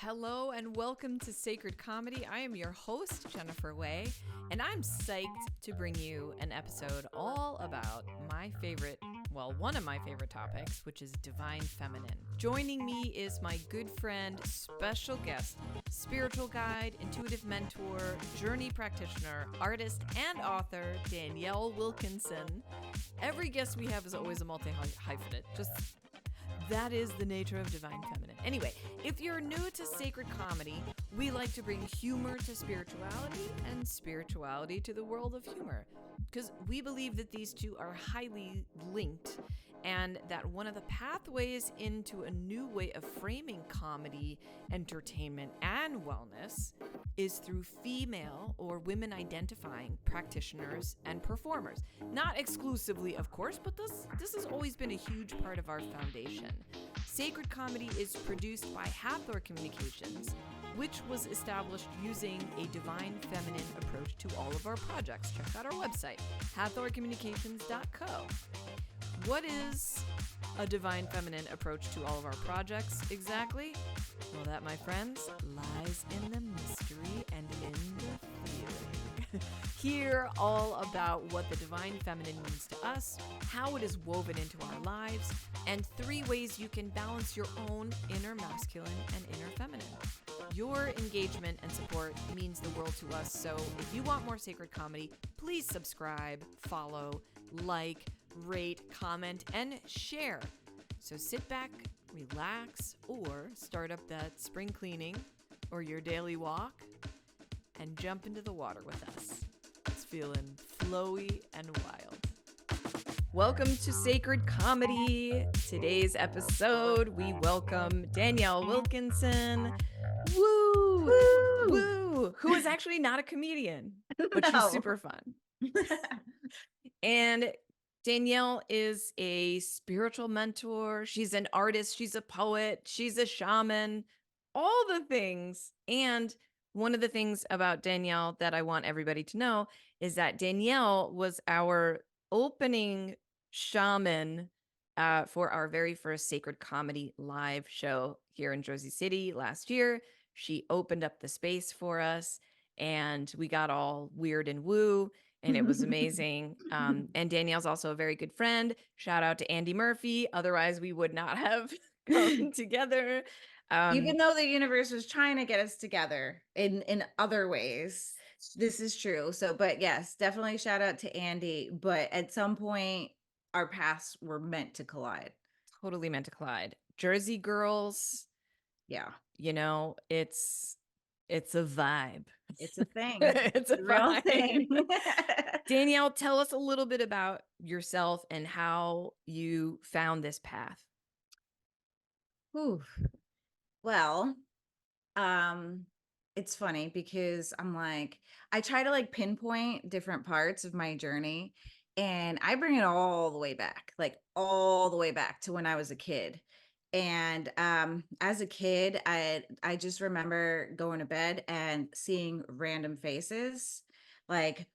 Hello and welcome to Sacred Comedy. I am your host, Jennifer Way, and I'm psyched to bring you an episode all about one of my favorite topics, which is divine feminine. Joining me is my good friend, special guest, spiritual guide, intuitive mentor, journey practitioner, artist, and author, Danielle Wilkinson. Every guest we have is always a multi-hyphenate. That is the nature of divine feminine. Anyway, if you're new to sacred comedy, we like to bring humor to spirituality and spirituality to the world of humor, because we believe that these two are highly linked and that one of the pathways into a new way of framing comedy, entertainment, and wellness is through female or women identifying practitioners and performers. Not exclusively, of course, but this has always been a huge part of our foundation. Sacred Comedy is produced by Hathor Communications, which was established using a divine feminine approach to all of our projects. Check out our website, hathorcommunications.co. What is a divine feminine approach to all of our projects exactly? Well, that, my friends, lies in the mystery and in the feeling. Hear all about what the divine feminine means to us, how it is woven into our lives, and 3 ways you can balance your own inner masculine and inner feminine. Your engagement and support means the world to us, so if you want more sacred comedy, please subscribe, follow, like, rate, comment, and share. So sit back, relax, or start up that spring cleaning or your daily walk and jump into the water with us. It's feeling flowy and wild. Welcome to Sacred Comedy. Today's episode, we welcome Danielle Wilkinson. Woo! Woo! Woo! Who is actually not a comedian, but she's super fun. And Danielle is a spiritual mentor. She's an artist. She's a poet. She's a shaman. All the things. And one of the things about Danielle that I want everybody to know is that Danielle was our opening shaman for our very first Sacred Comedy live show here in Jersey City last year. She opened up the space for us, and we got all weird and woo. And it was amazing. And Danielle's also a very good friend. Shout out to Andy Murphy. Otherwise, we would not have come together. Even though the universe was trying to get us together in other ways, this is true. So, but yes, definitely shout out to Andy. But at some point, our paths were meant to collide. Totally meant to collide. Jersey girls. Yeah. You know, it's a vibe. It's a thing. It's a real vibe. thing. Danielle, tell us a little bit about yourself and how you found this path. Ooh. Well, it's funny because I try to pinpoint different parts of my journey, and I bring it all the way back, all the way back to when I was a kid. And as a kid, I just remember going to bed and seeing random faces, and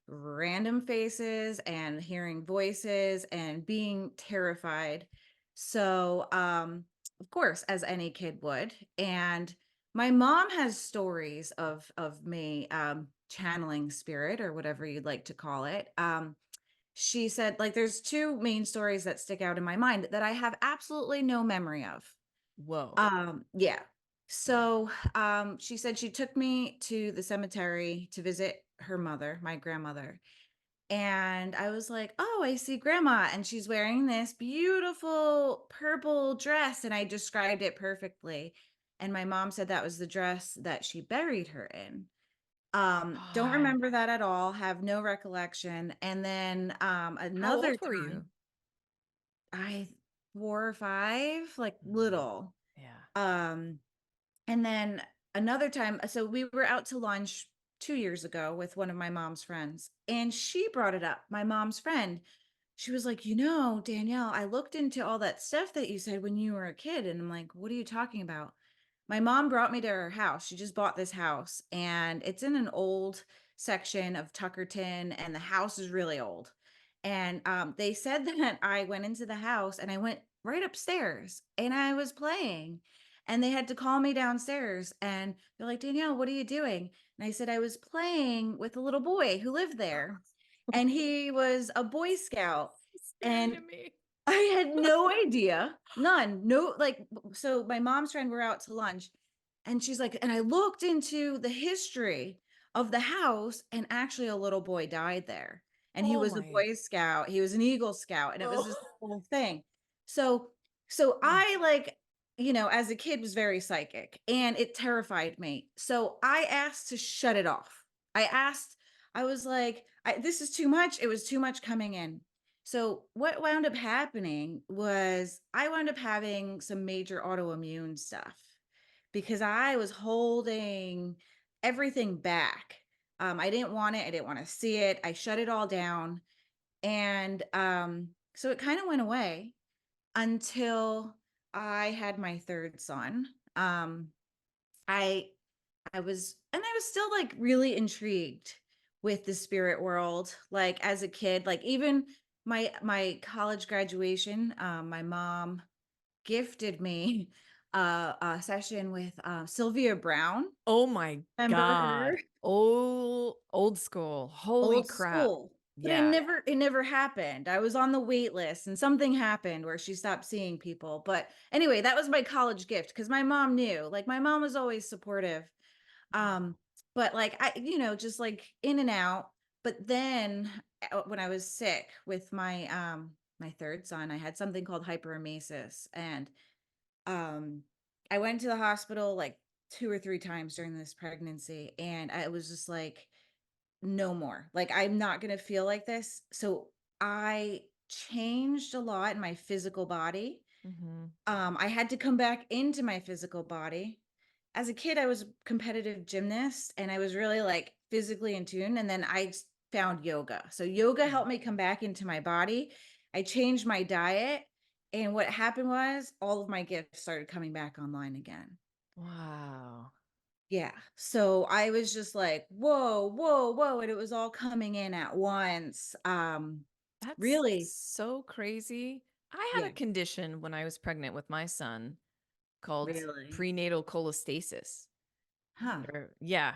hearing voices and being terrified. So, of course, as any kid would. And my mom has stories of me channeling spirit, or whatever you'd like to call it. She said, there's 2 main stories that stick out in my mind that I have absolutely no memory of. Whoa. Yeah. So, she said she took me to the cemetery to visit her mother, my grandmother. And I was like, oh, I see grandma. And she's wearing this beautiful purple dress. And I described it perfectly. And my mom said that was the dress that she buried her in. Don't remember that at all. Have no recollection. And then another How old were time, you? I 4 or 5, little. Yeah. And then another time, so we were out to lunch 2 years ago with one of my mom's friends, and she brought it up. My mom's friend, she was like, Danielle, I looked into all that stuff that you said when you were a kid. And I'm like, what are you talking about? My mom brought me to her house. She just bought this house, and it's in an old section of Tuckerton, and the house is really old. And they said that I went into the house and I went right upstairs and I was playing. And they had to call me downstairs and they're like, Danielle, what are you doing? And I said, I was playing with a little boy who lived there. And he was a Boy Scout. Scary And to me. I had no idea, none, no, like, so my mom's friend, were out to lunch and she's like, and I looked into the history of the house and actually a little boy died there. And he Oh was a my. Boy Scout, he was an Eagle Scout, and it was Oh. this whole thing. So, so I like, as a kid was very psychic and it terrified me. So I asked to shut it off. I was like, this is too much. It was too much coming in. So what wound up happening was I wound up having some major autoimmune stuff because I was holding everything back. I didn't want it. I didn't want to see it. I shut it all down. And so it kind of went away until I had my third son. I I was still like really intrigued with the spirit world. Like as a kid, like even my college graduation, my mom gifted me a session with Sylvia Brown. Oh my Remember God. her? Old school. Holy Old crap. school. But Yeah. it never happened. I was on the wait list and something happened where she stopped seeing people. But anyway, that was my college gift because my mom knew. Like my mom was always supportive. Um, but like just like in and out. But then when I was sick with my third son, I had something called hyperemesis. And um I went to the hospital like 2 or 3 times during this pregnancy. And I was just like, no more. Like, I'm not gonna feel like this. So I changed a lot in my physical body. Hmm. I had to come back into my physical body. As a kid, I was a competitive gymnast and I was really like physically in tune. And then found yoga. So yoga helped me come back into my body. I changed my diet. And what happened was all of my gifts started coming back online again. Wow. Yeah. So I was just like, whoa, whoa, whoa. And it was all coming in at once. That's Really, so crazy. I had yeah, a condition when I was pregnant with my son called really. prenatal cholestasis. Huh. Yeah.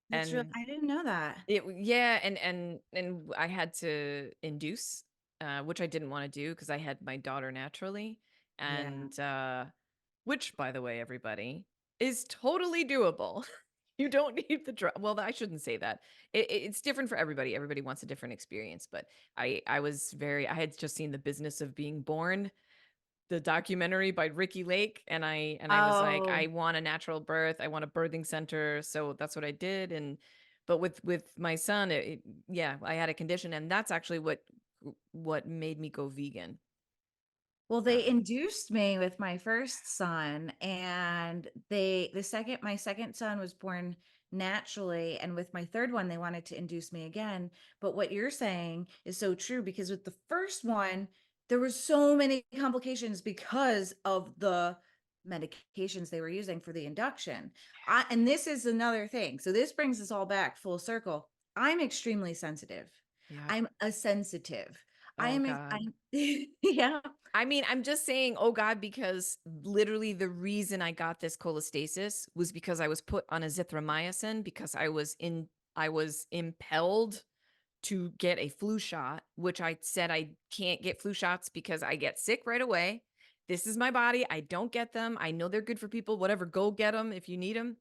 That's real. And I didn't know that. yeah, and I had to induce, which I didn't want to do because I had my daughter naturally. Yeah. And which, by the way, everybody, is totally doable. You don't need the drug. Well, I shouldn't say that. It's different for everybody. Everybody wants a different experience. But I had just seen The Business of Being Born, the documentary by Ricky Lake, and I was like, I Oh, want a natural birth. I want a birthing center. So that's what I did. And but with my son, yeah, I had a condition, and that's actually what made me go vegan. well, Uh, they induced me with my first son, and my second son was born naturally, and with my third one, they wanted to induce me again. But what you're saying is so true because with the first one, there was so many complications because of the medications they were using for the induction. And this is another thing. So this brings us all back full circle. I'm extremely sensitive. yeah. I'm a sensitive. Oh God. I'm yeah. I mean, I'm just saying, oh God, because literally the reason I got this cholestasis was because I was put on azithromycin because I was impelled to get a flu shot, which I said I can't get flu shots because I get sick right away. This is my body. I don't get them. I know they're good for people. Whatever, go get them if you need them.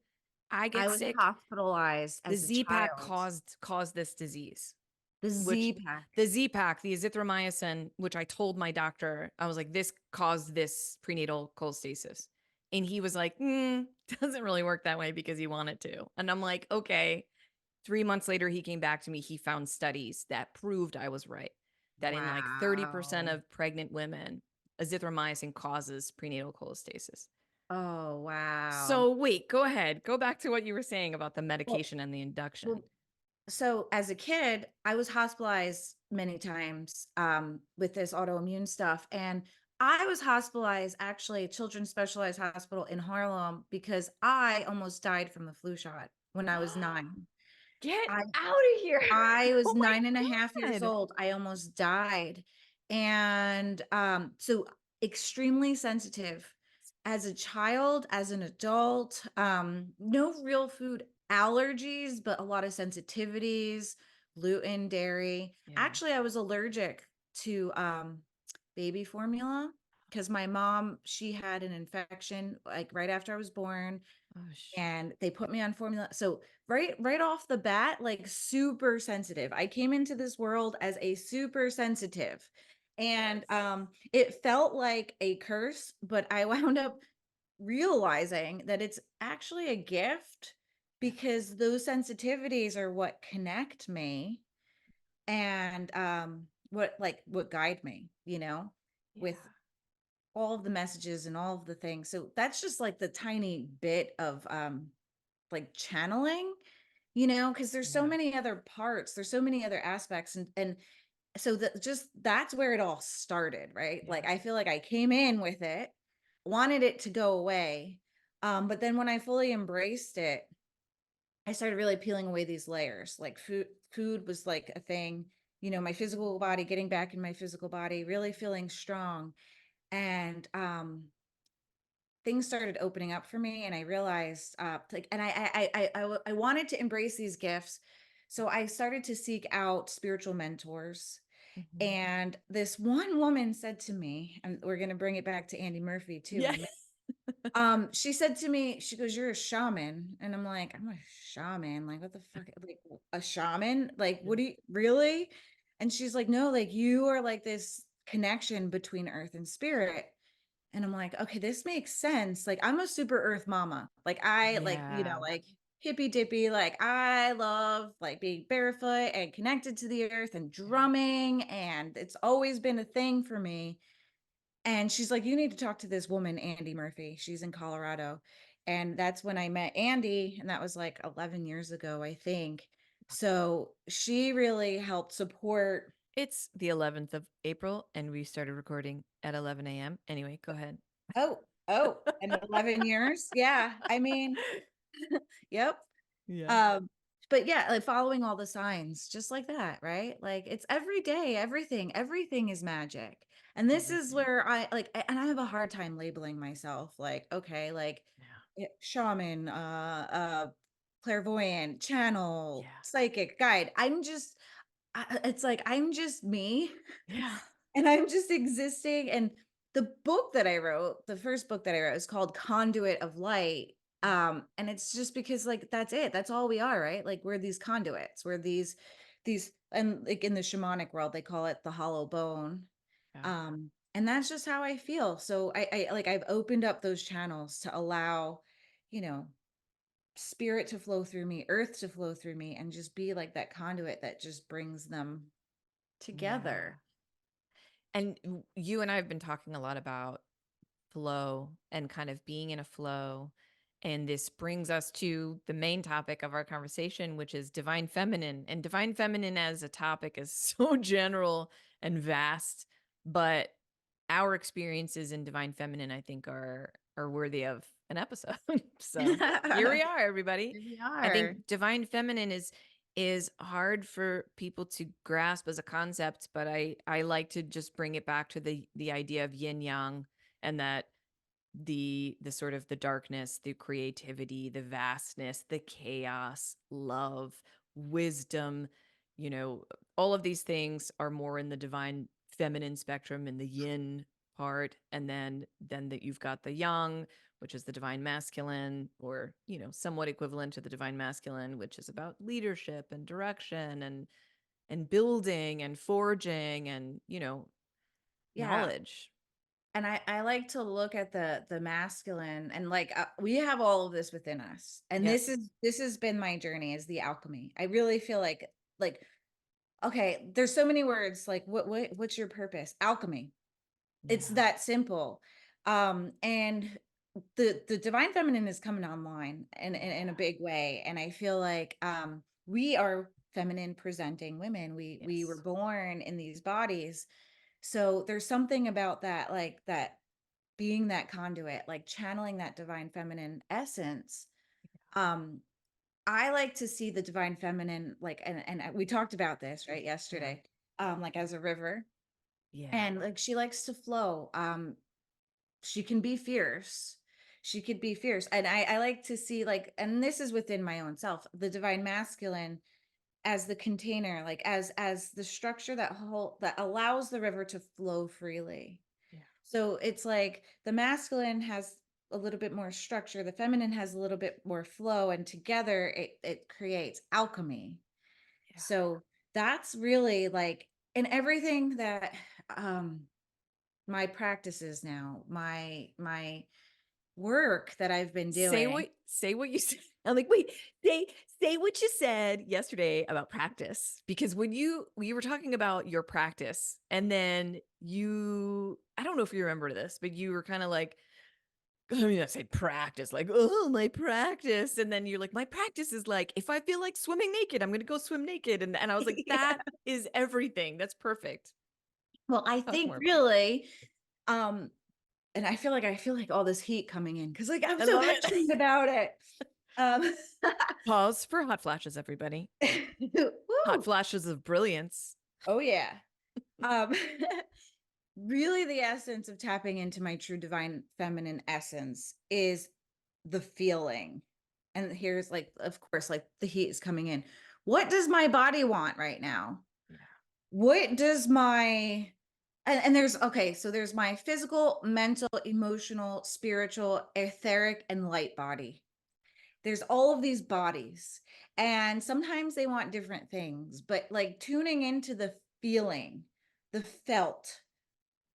I I get was sick. hospitalized The as a Z pack child. caused this disease. The Which Z-Pack. the Z-Pak, the azithromycin, which I told my doctor, I was like, this caused this prenatal cholestasis. And he was like, doesn't really work that way because you want it to. And I'm like, okay. 3 months later, he came back to me. He found studies that proved I was right. That in like 30% Wow. of pregnant women, azithromycin causes prenatal cholestasis. Oh, wow. So wait, go ahead. Go back to what you were saying about the Well, medication and the induction. well, so as a kid, I was hospitalized many times with this autoimmune stuff. And I was hospitalized actually at Children's Specialized Hospital in Harlem because I almost died from the flu shot when I was 9. Get I out of here. I was Oh my 9.5 years God. old. I almost died. And so extremely sensitive. as a child, as an adult, no real food allergies, but a lot of sensitivities, gluten, dairy. Yeah. Actually, I was allergic to baby formula because my mom, she had an infection like right after I was born, Oh, and they put me on formula. So right off the bat, like super sensitive. I came into this world as a super sensitive. And it felt like a curse, but I wound up realizing that it's actually a gift yeah. because those sensitivities are what connect me and what guide me, with Yeah. all of the messages and all of the things. So that's just like the tiny bit of like channeling, because there's so Yeah. many other parts, there's so many other aspects, and so that just that's where it all started, right? Like Yeah. I feel like I came in with it, wanted it to go away, but then when I fully embraced it, I started really peeling away these layers. Like food was like a thing, my physical body, getting back in my physical body, really feeling strong, and things started opening up for me, and I realized like, and I wanted to embrace these gifts, so I started to seek out spiritual mentors. Mhm. And this one woman said to me, and we're going to bring it back to Andy Murphy too in Yeah. a minute. She said to me, she goes, "You're a shaman." And I'm like, "I'm a shaman? Like, what the fuck? Like, a shaman? Like, Yeah. what do you really?" And she's like, "No, like, you are like this connection between earth and spirit." And I'm like, "Okay, this makes sense." Like, I'm a super earth mama. Like, I like, Yeah. like hippy dippy. Like, I love like being barefoot and connected to the earth and drumming. And it's always been a thing for me. And she's like, "You need to talk to this woman, Andy Murphy. She's in Colorado." And that's when I met Andy. And that was like 11 years ago, I think. So she really helped support. It's the 11th of April, and we started recording at 11 a.m. Anyway, go ahead. Oh, and 11 years. Yeah. I mean, yep. Yeah. Um, but yeah, like following all the signs, just like that, right? Like it's every day, everything is magic. And this is Everything. where I like, and I have a hard time labeling myself like, okay, like Yeah. shaman, clairvoyant, channel, Yeah. psychic, guide. It's like I'm just me, Yeah. and I'm just existing. And the book that I wrote, the first book that I wrote, is called Conduit of Light. And it's just because like that's it. That's all we are, right? Like we're these conduits. We're these and like in the shamanic world, they call it the hollow bone. Yeah. And that's just how I feel. So I like I've opened up those channels to allow, you know, spirit to flow through me, earth to flow through me, and just be like that conduit that just brings them Yeah. together. And you and I have been talking a lot about flow and kind of being in a flow. And this brings us to the main topic of our conversation, which is divine feminine. And divine feminine as a topic is so general and vast, but our experiences in divine feminine, I think, are worthy of an episode. So here we Here are, everybody. we I are. think divine feminine is hard for people to grasp as a concept, but I like to just bring it back to the idea of yin yang, and that the sort of the darkness, the creativity, the vastness, the chaos, love, wisdom, all of these things are more in the divine feminine spectrum, in the yin part. And then that you've got the yang, which is the divine masculine, or somewhat equivalent to the divine masculine, which is about leadership and direction and building and forging and Yeah. knowledge. And I like to look at the masculine, and like we have all of this within us. And Yep. this has been my journey, is the alchemy. I really feel like okay, there's so many words, like what's your purpose? Alchemy. It's Yeah. that simple. And the divine feminine is coming online in a Yeah. big way. And I feel like we are feminine presenting women. We were Yes. born in these bodies. So there's something about that, like that being that conduit, like channeling that divine feminine essence. Um, I like to see the divine feminine, like, and we talked about this right Yeah. yesterday, like as a river, Yeah. and like she likes to flow. she can be fierce. She could be fierce. And I like to see, like, and this is within my own self, the divine masculine as the container, like as the structure that allows the river to flow freely. Yeah. So it's like the masculine has a little bit more structure, the feminine has a little bit more flow, and together it creates alchemy. Yeah. So that's really like in everything that my practices now, my work that I've been doing. Say what you said. I'm like, wait, say what you said yesterday about practice. Because when you were talking about your practice, and then I don't know if you remember this, but you were kind of like, I mean, I say practice, like, oh, my practice. And then you're like, my practice is like, if I feel like swimming naked, I'm gonna go swim naked. And I was like, Yeah. that is everything. That's perfect. Well, I Talk think more about it. really, um, and I feel like all this heat coming in because like I'm I so love it. passionate about it. Um, Pause for hot flashes, everybody. Hot woo! flashes of brilliance. Oh yeah. Um, really, the essence of tapping into my true divine feminine essence is the feeling. And here's like, of course, like the heat is coming in. What does my body want right now? Yeah. What does my and there's okay, so there's my physical, mental, emotional, spiritual, etheric, and light body. There's all of these bodies, and sometimes they want different things, but like tuning into the feeling, the felt,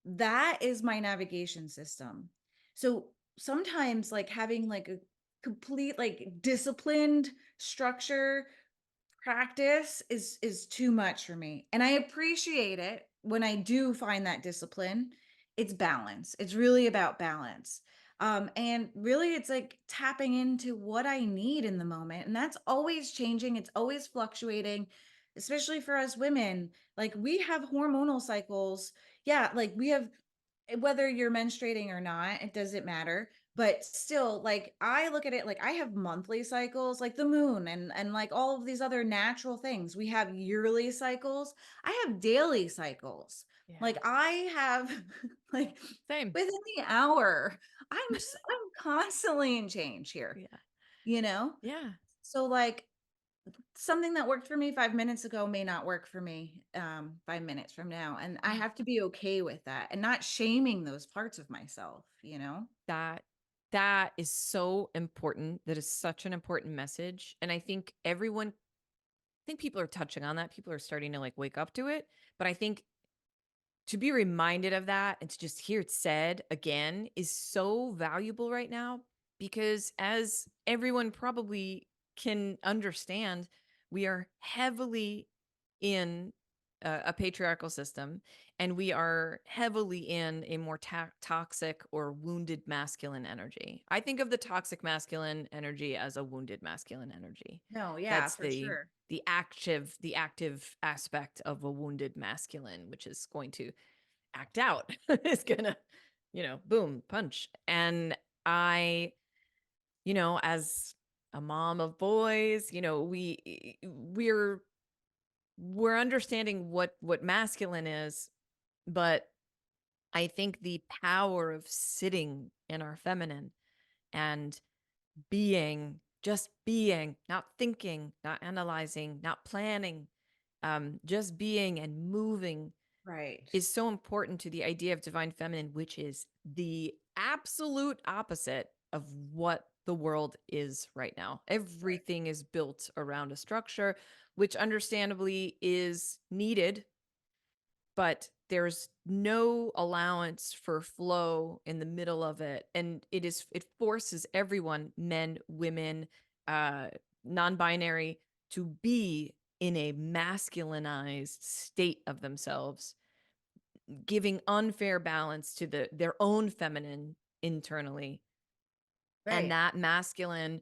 that is my navigation system. So sometimes like having like a complete like disciplined structure practice is too much for me, and I appreciate it when I do find that discipline. It's balance, it's really about balance. And really it's like tapping into what I need in the moment, and that's always changing, it's always fluctuating, especially for us women. Like we have hormonal cycles. Yeah, like we have, whether you're menstruating or not, it doesn't matter. But still, like I look at it like I have monthly cycles, like the moon and like all of these other natural things. We have yearly cycles. I have daily cycles. Yeah. Like I have like Same. within the hour, I'm constantly in change here, Yeah. you know? Yeah. So like something that worked for me 5 minutes ago may not work for me 5 minutes from now, and I Yeah. have to be okay with that and not shaming those parts of myself, you know. That that is so important. That is such an important message. And I think people are touching on that. People are starting to like wake up to it. But I think to be reminded of that and to just hear it said again is so valuable right now, because as everyone probably can understand, we are heavily in a patriarchal system, and we are heavily in a more toxic or wounded masculine energy. I think of the toxic masculine energy as a wounded masculine energy. No, yeah, That's for sure. the active aspect of a wounded masculine, which is going to act out. Is gonna, boom, punch. And I, as a mom of boys, we're understanding what masculine is, but I think the power of sitting in our feminine and just being, not thinking, not analyzing, not planning, just being and moving Right. is so important to the idea of divine feminine, which is the absolute opposite of what the world is right now. Right. Everything is built around a structure, which understandably is needed, but there's no allowance for flow in the middle of it. And it forces everyone, men, women, uh, non-binary, to be in a masculinized state of themselves, giving unfair balance to their own feminine internally. And Right. that masculine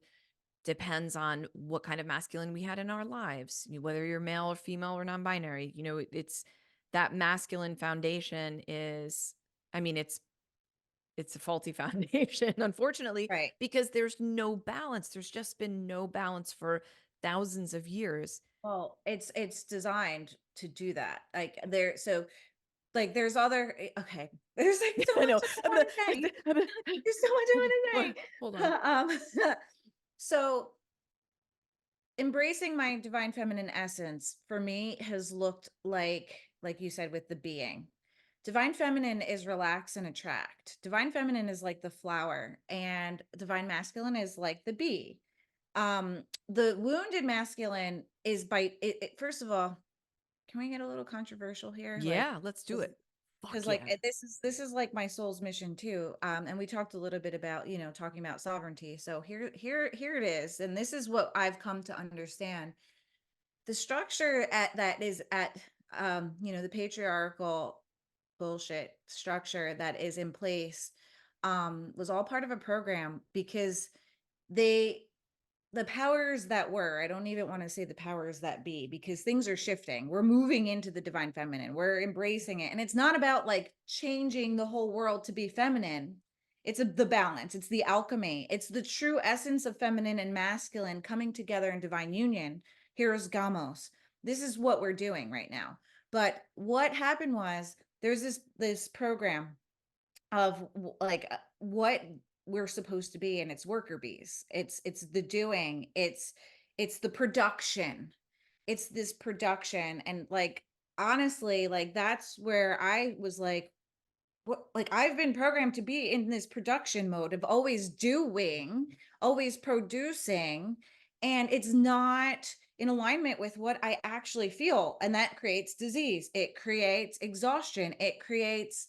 depends on what kind of masculine we had in our lives, whether you're male or female or non-binary. It's that masculine foundation is, I mean, it's a faulty foundation, unfortunately, Right. because there's no balance. There's just been no balance for thousands of years. Well, it's designed to do that. Like there, so like there's other okay. There's like so I much know. I want to say. There's so much I want Hold on. to say. So embracing my divine feminine essence for me has looked like you said with the being. Divine feminine is relax and attract. Divine feminine is like the flower and divine masculine is like the bee. The wounded masculine is by first of all, can we get a little controversial here? Like, Yeah, let's do it. because Fuck yeah. this is like my soul's mission too. And we talked a little bit about, talking about sovereignty. So here it is. And this is what I've come to understand. The structure that is at the patriarchal bullshit structure that is in place was all part of a program because they the powers that were, I don't even want to say the powers that be, because things are shifting. We're moving into the divine feminine. We're embracing it. And it's not about like changing the whole world to be feminine. It's the balance. It's the alchemy. It's the true essence of feminine and masculine coming together in divine union. Here's Gamos. This is what we're doing right now. But what happened was there's this program of what we're supposed to be, and it's worker bees. It's the doing, it's the production, it's this production. And like honestly, like that's where I was like, what, like I've been programmed to be in this production mode of always doing, always producing, and it's not in alignment with what I actually feel. And that creates disease, it creates exhaustion, it creates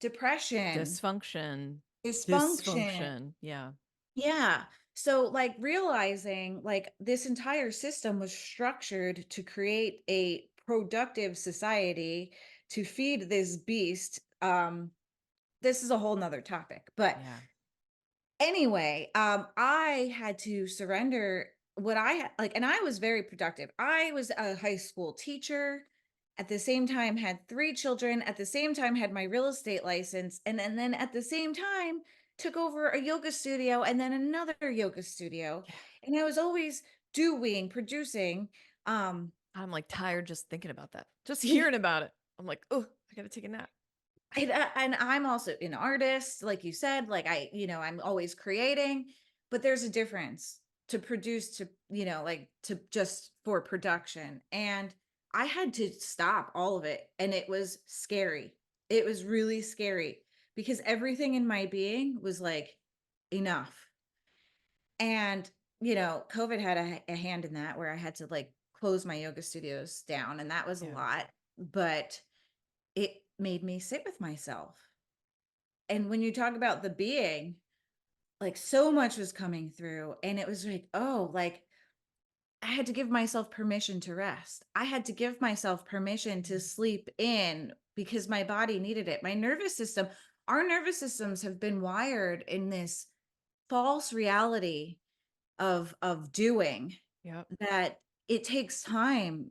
depression, Dysfunction. dysfunction. Dysfunction. Yeah. Yeah. So like realizing like this entire system was structured to create a productive society to feed this beast. This is a whole nother topic, but Yeah. anyway, I had to surrender what like, and I was very productive. I was a high school teacher, at the same time had 3 children, at the same time had my real estate license, and then at the same time took over a yoga studio and then another yoga studio. Yeah. And I was always doing, producing. Um, I'm like tired just thinking about that. Just hearing about it. I'm like, oh, I gotta take a nap. and I'm also an artist, like you said, like I'm always creating, but there's a difference to produce to, like to just for production. And I had to stop all of it. And it was scary. It was really scary because everything in my being was like, enough. And, COVID had a hand in that where I had to like close my yoga studios down. And that was a Yeah. lot, but it made me sit with myself. And when you talk about the being, like so much was coming through and it was like, oh, like I had to give myself permission to rest. I had to give myself permission to sleep in because my body needed it. My nervous system, our nervous systems have been wired in this false reality of doing, Yep. that it takes time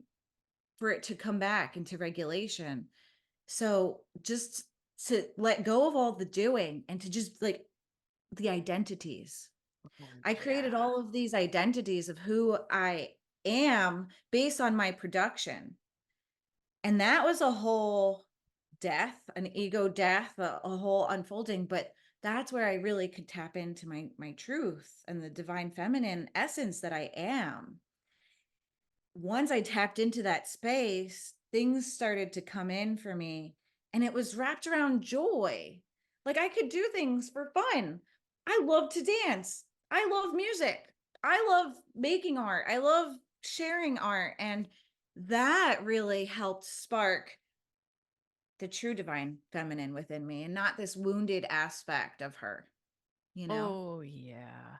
for it to come back into regulation. So just to let go of all the doing and to just like the identities. Oh, I created yeah. all of these identities of who I am based on my production. And that was a whole death, an ego death, a whole unfolding. But that's where I really could tap into my truth and the divine feminine essence that I am. Once I tapped into that space, things started to come in for me, and it was wrapped around joy. Like I could do things for fun. I love to dance. I love music. I love making art. I love sharing art. And that really helped spark the true divine feminine within me and not this wounded aspect of her, you know? Oh, yeah.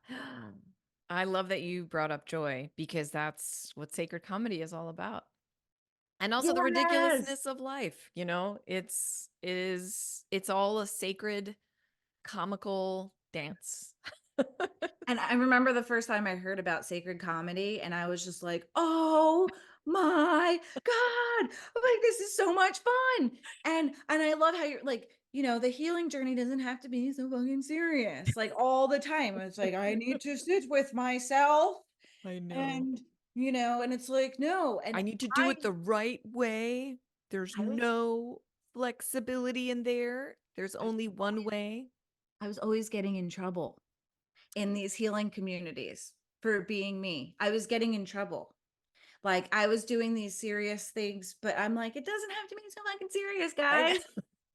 I love that you brought up joy because that's what sacred comedy is all about. And also the Yes. ridiculousness of life, it's all a sacred comical dance. And I remember the first time I heard about sacred comedy, and I was just like, "Oh my god, like, this is so much fun." And I love how you're like, the healing journey doesn't have to be so fucking serious, like, all the time. It's like, I need to sit with myself I know. and, and it's like, no. And I need to do I it the right way. There's I was no flexibility in there. There's I was only one way. I was always getting in trouble in these healing communities for being me. I was getting in trouble. Like I was doing these serious things, but I'm like, it doesn't have to be so fucking serious, I know. guys.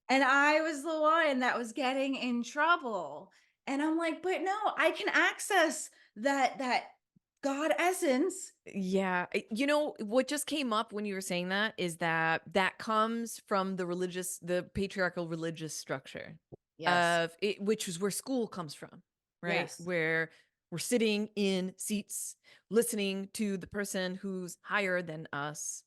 And I was the one that was getting in trouble. And I'm like, but no, I can access that God essence. Yeah. You know, what just came up when you were saying that is that that comes from the patriarchal religious structure Yes. of it, which is where school comes from, right? Yes. Where we're sitting in seats listening to the person who's higher than us,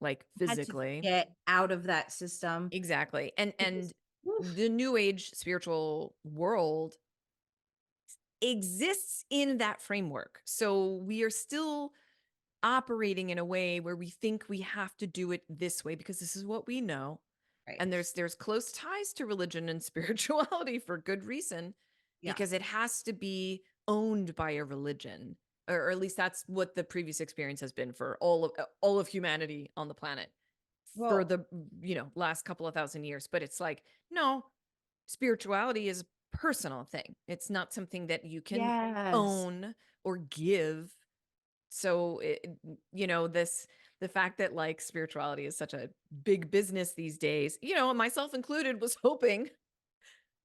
like Had to physically. get out of that system Exactly. because And oof, the new age spiritual world exists in that framework. So we are still operating in a way where we think we have to do it this way because this is what we know. right. And there's close ties to religion and spirituality for good reason Yeah. because it has to be owned by a religion, or at least that's what the previous experience has been for all of humanity on the planet for Well, the last couple of thousand years. But it's like, no, spirituality is a personal thing. It's not something that you can yes. own or give. So this, the fact that like spirituality is such a big business these days, myself included, was hoping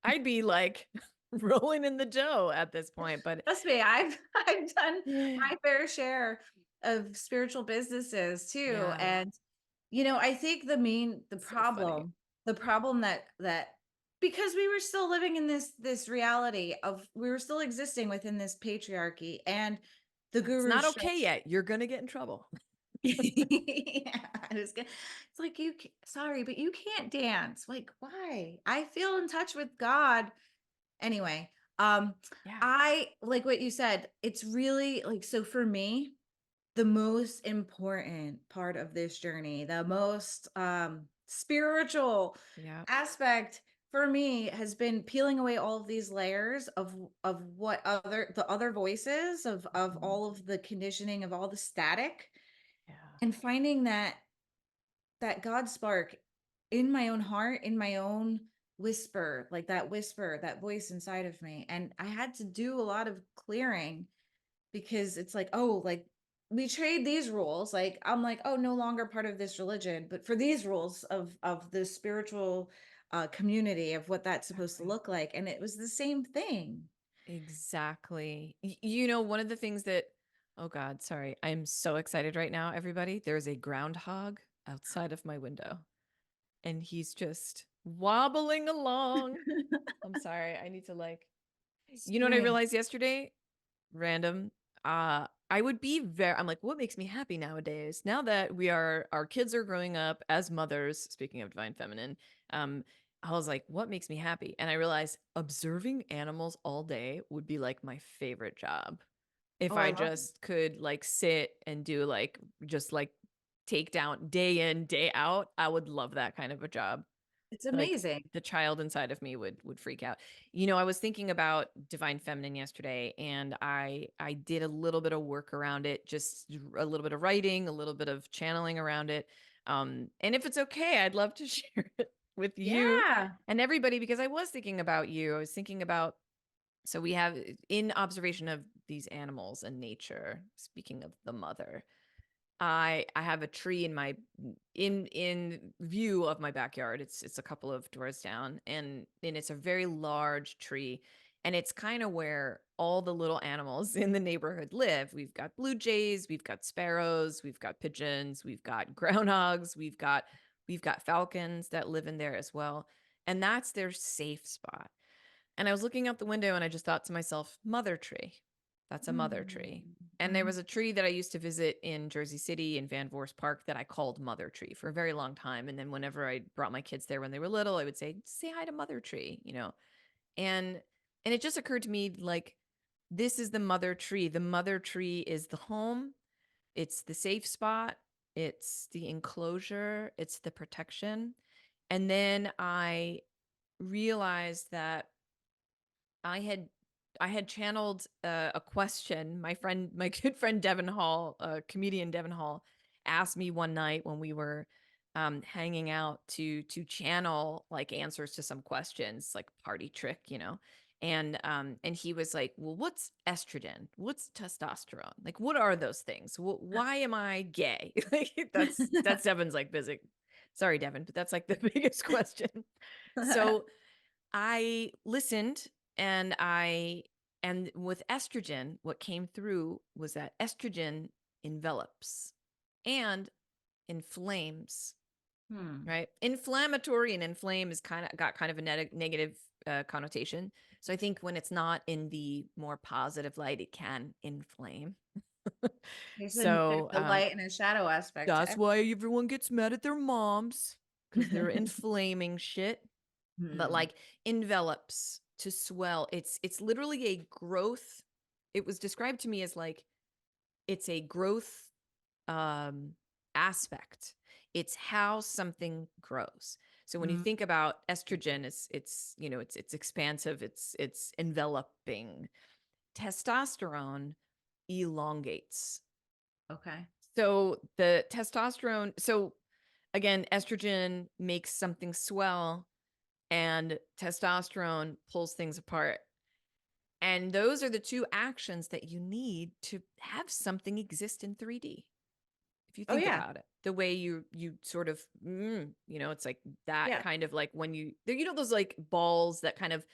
I'd be like rolling in the dough at this point. But Trust me, I've done yeah, my fair share of spiritual businesses too. And I think the so funny. problem that because we were still living in this reality of we were still existing within this patriarchy and the It's guru not okay yet. You're gonna get in trouble. yeah, it's like sorry, but you can't dance. Like, why? I feel in touch with God. Anyway, um, Yeah. I like what you said. It's really like so for me, the most important part of this journey, the most spiritual Yeah. aspect for me has been peeling away all of these layers of what the other voices of Mhm. all of the conditioning of all the static Yeah. and finding that God spark in my own heart, in my own whisper, that voice inside of me. And I had to do a lot of clearing because it's like, oh, like we trade these rules. Like I'm like, oh, no longer part of this religion, but for these rules of the spiritual community of what that's supposed to Exactly. look like. And it was the same thing. Exactly. One of the things that, oh God, sorry, I'm so excited right now, everybody. There's a groundhog outside of my window, and he's just wobbling along. I'm sorry. I need to like, what I Spring. realized yesterday? Random. I would be I'm like, what makes me happy nowadays? Now that our kids are growing up as mothers, speaking of divine feminine, um, I was like, what makes me happy? And I realized observing animals all day would be like my favorite job. If Oh, I I love it. just could like sit and do like just like take down day in, day out, I would love that kind of a job. It's Like amazing. the child inside of me would freak out. I was thinking about divine feminine yesterday, and I did a little bit of work around it, just a little bit of writing, a little bit of channeling around it. And if it's okay, I'd love to share it with you Yeah. and everybody, because I was thinking about you. I was thinking about, so we have, in observation of these animals and nature, speaking of the mother, I have a tree in my in view of my backyard. It's a couple of doors down, and it's a very large tree, and it's kind of where all the little animals in the neighborhood live. We've got blue jays, we've got sparrows, we've got pigeons, we've got groundhogs, we've got falcons that live in there as well. And that's their safe spot. And I was looking out the window and I just thought to myself, mother tree. That's a mother tree. And there Mhm. was a tree that I used to visit in Jersey City in Van Voorst Park that I called Mother Tree for a very long time. And then whenever I brought my kids there when they were little, I would say hi to Mother Tree. And and it just occurred to me like this is the mother tree. The mother tree is the home, it's the safe spot, it's the enclosure, it's the protection. And then I realized that I had I had channeled a question. My good friend Devin Hall, comedian Devin Hall, asked me one night when we were hanging out to channel like answers to some questions, like party trick, and he was like, well, what's estrogen, what's testosterone, like what are those things, why am I gay? Like that's Devin's like basic. Sorry, Devin, but that's like the biggest question. So I listened, and with estrogen, what came through was that estrogen envelops and inflames, Hmm. right? Inflammatory and inflame is kind of a negative connotation. So I think when it's not in the more positive light, it can inflame. There's So a light and a shadow aspect to that's why everyone gets mad at their moms, because they're everything. inflaming shit. But Hmm. like envelops to swell, it's literally a growth. It was described to me as like it's a growth um aspect. It's how something grows. So when you Mm. think about estrogen, it's expansive, it's enveloping. Testosterone elongates. Okay. So the testosterone, so again, estrogen makes something swell and testosterone pulls things apart. And those are the two actions that you need to have something exist in 3D. If you Oh think yeah. about it, the way you sort of, it's like that Yeah. kind of like when those like balls that kind of,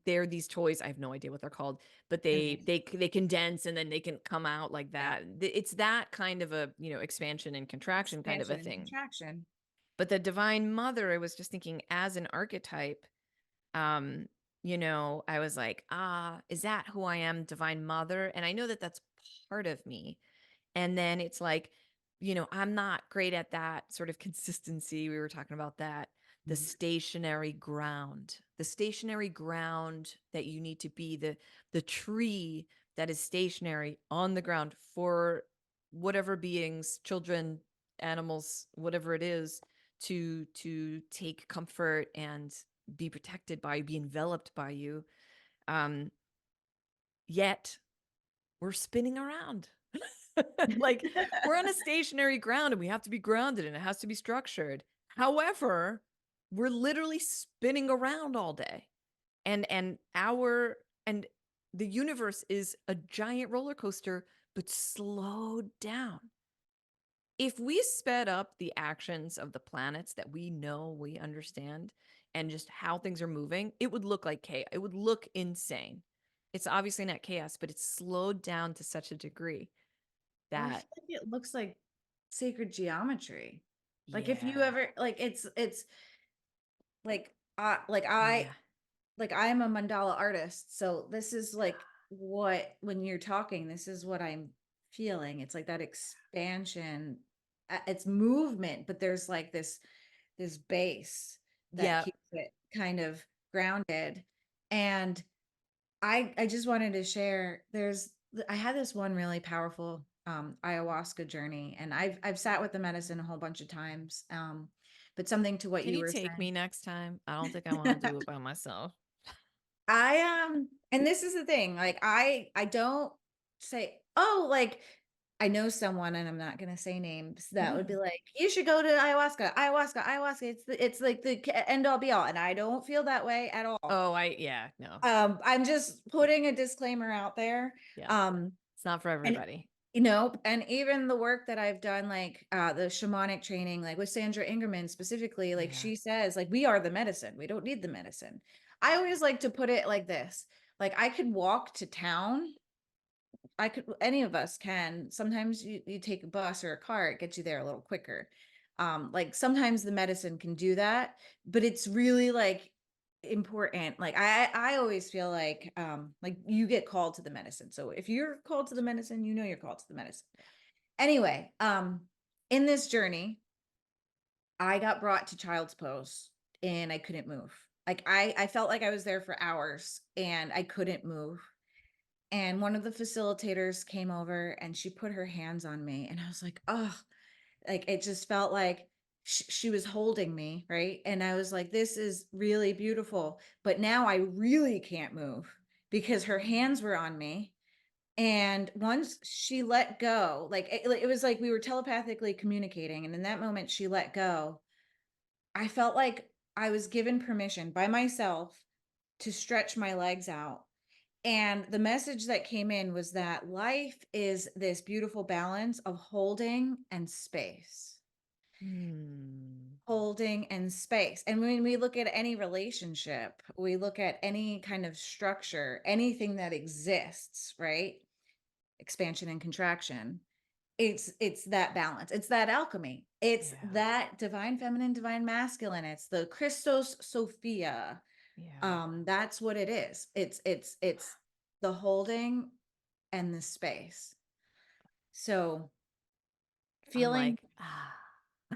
they're these toys. I have no idea what they're called, but they Condense. they they condense and then they can come out like Yeah. that. It's that kind of a, expansion and contraction kind of a Expansion and thing. contraction. But the Divine Mother, I was just thinking as an archetype, um I was like, is that who I am, Divine Mother? And I know that that's part of me. And then it's like, I'm not great at that sort of consistency. We were talking about that. Mhm. The stationary ground that you need to be, the tree that is stationary on the ground for whatever beings, children, animals, whatever it is, to take comfort and be protected by, be enveloped by you. Um, Yet we're spinning around. Like we're on a stationary ground and we have to be grounded and it has to be structured. However, we're literally spinning around all day. And the universe is a giant roller coaster, but slowed down. If we sped up the actions of the planets that we know, we understand, and just how things are moving, it would look like chaos. It would look insane. It's obviously not chaos, but it's slowed down to such a degree Well, I that, feel like it looks like sacred geometry. Like if you yeah, ever like it's like like I yeah, like I'm a mandala artist. So this is like what when you're talking, this is what I'm feeling. It's like that expansion, it's movement, but there's like this base that yeah. keeps it kind of grounded. And I just wanted to share I had this one really powerful ayahuasca journey, and I've sat with the medicine a whole bunch of times. But something to what Can you you were take me saying. next time? I don't think I want to do it by myself. And this is the thing, like I don't say, oh, like I know someone, and I'm not gonna say names, that would be like, you should go to ayahuasca, ayahuasca, ayahuasca. It's like the end all be all, and I don't feel that way at all. Oh, yeah, no, I'm just putting a disclaimer out there. yeah. Um, It's not for and everybody. and even the work that I've done, like the shamanic training, like with Sandra Ingerman specifically, like Yeah. she says, like we are the medicine. We don't need the medicine. I always like to put it like this. Like I could walk to town. I could, any of us can. Sometimes you take a bus or a car, it gets you there a little quicker. Like sometimes the medicine can do that, but it's really like important. Like I always feel like you get called to the medicine. So if you're called to the medicine, you know you're called to the medicine. Anyway, in this journey, I got brought to child's pose and I couldn't move. Like I felt like I was there for hours and I couldn't move. And one of the facilitators came over and she put her hands on me and I was like, oh, like it just felt like she was holding me, right? And I was like, this is really beautiful, but now I really can't move because her hands were on me. And once she let go, like it was like we were telepathically communicating. And in that moment, she let go. I felt like I was given permission by myself to stretch my legs out. And the message that came in was that life is this beautiful balance of holding and space. Hmm. Holding and space. And when we look at any relationship, we look at any kind of structure, anything that exists, right? Expansion and contraction. It's that balance. It's that alchemy. It's Yeah. that divine feminine, divine masculine. It's the Christos Sophia. Yeah. That's what it is. It's the holding and the space. So I'm feeling like, ah.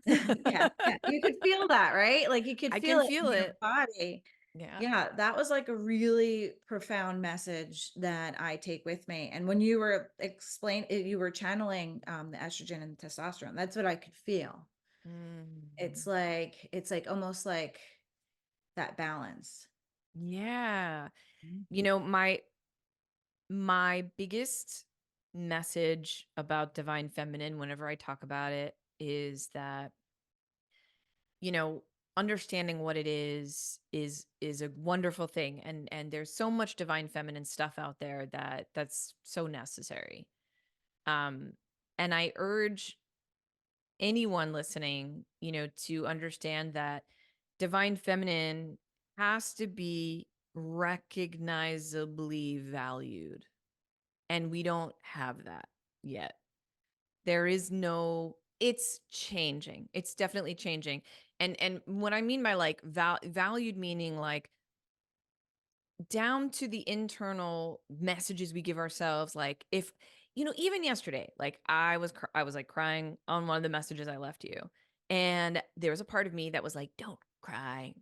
yeah, yeah, you could feel that, right? Like you could I feel can it in feel your it. body. Yeah. Yeah, that was like a really profound message that I take with me. And when you were you were channeling the estrogen and testosterone, that's what I could feel. Mm. It's like almost like that balance. Yeah. Mhm. You know, my biggest message about divine feminine whenever I talk about it is that, you know, understanding what it is a wonderful thing, and there's so much divine feminine stuff out there that's so necessary. Um and I urge anyone listening, you know, to understand that divine feminine has to be recognizably valued. And we don't have that yet. There is no, it's changing. It's definitely changing. And what I mean by like valued meaning like down to the internal messages we give ourselves, like if you know, even yesterday, like I was like crying on one of the messages I left you, and there was a part of me that was like, don't cry,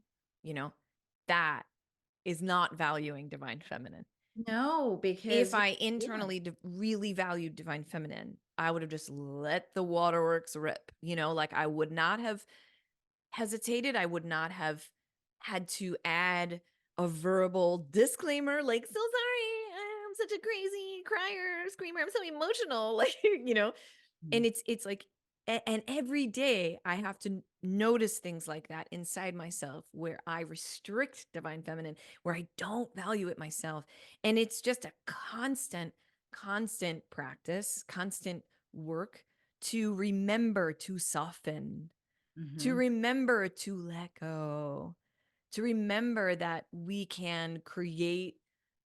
you know. That is not valuing divine feminine. No, If because I yeah. internally really valued divine feminine, I would have just let the waterworks rip, you know, like I would not have hesitated. I would not have had to add a verbal disclaimer like, so sorry, I'm such a crazy crier, screamer, I'm so emotional, like, you know. And Mhm. it's like and every day I have to notice things like that inside myself where I restrict divine feminine, where I don't value it myself. And it's just a constant practice, constant work to remember to soften, to Mhm. remember to let go, to remember that we can create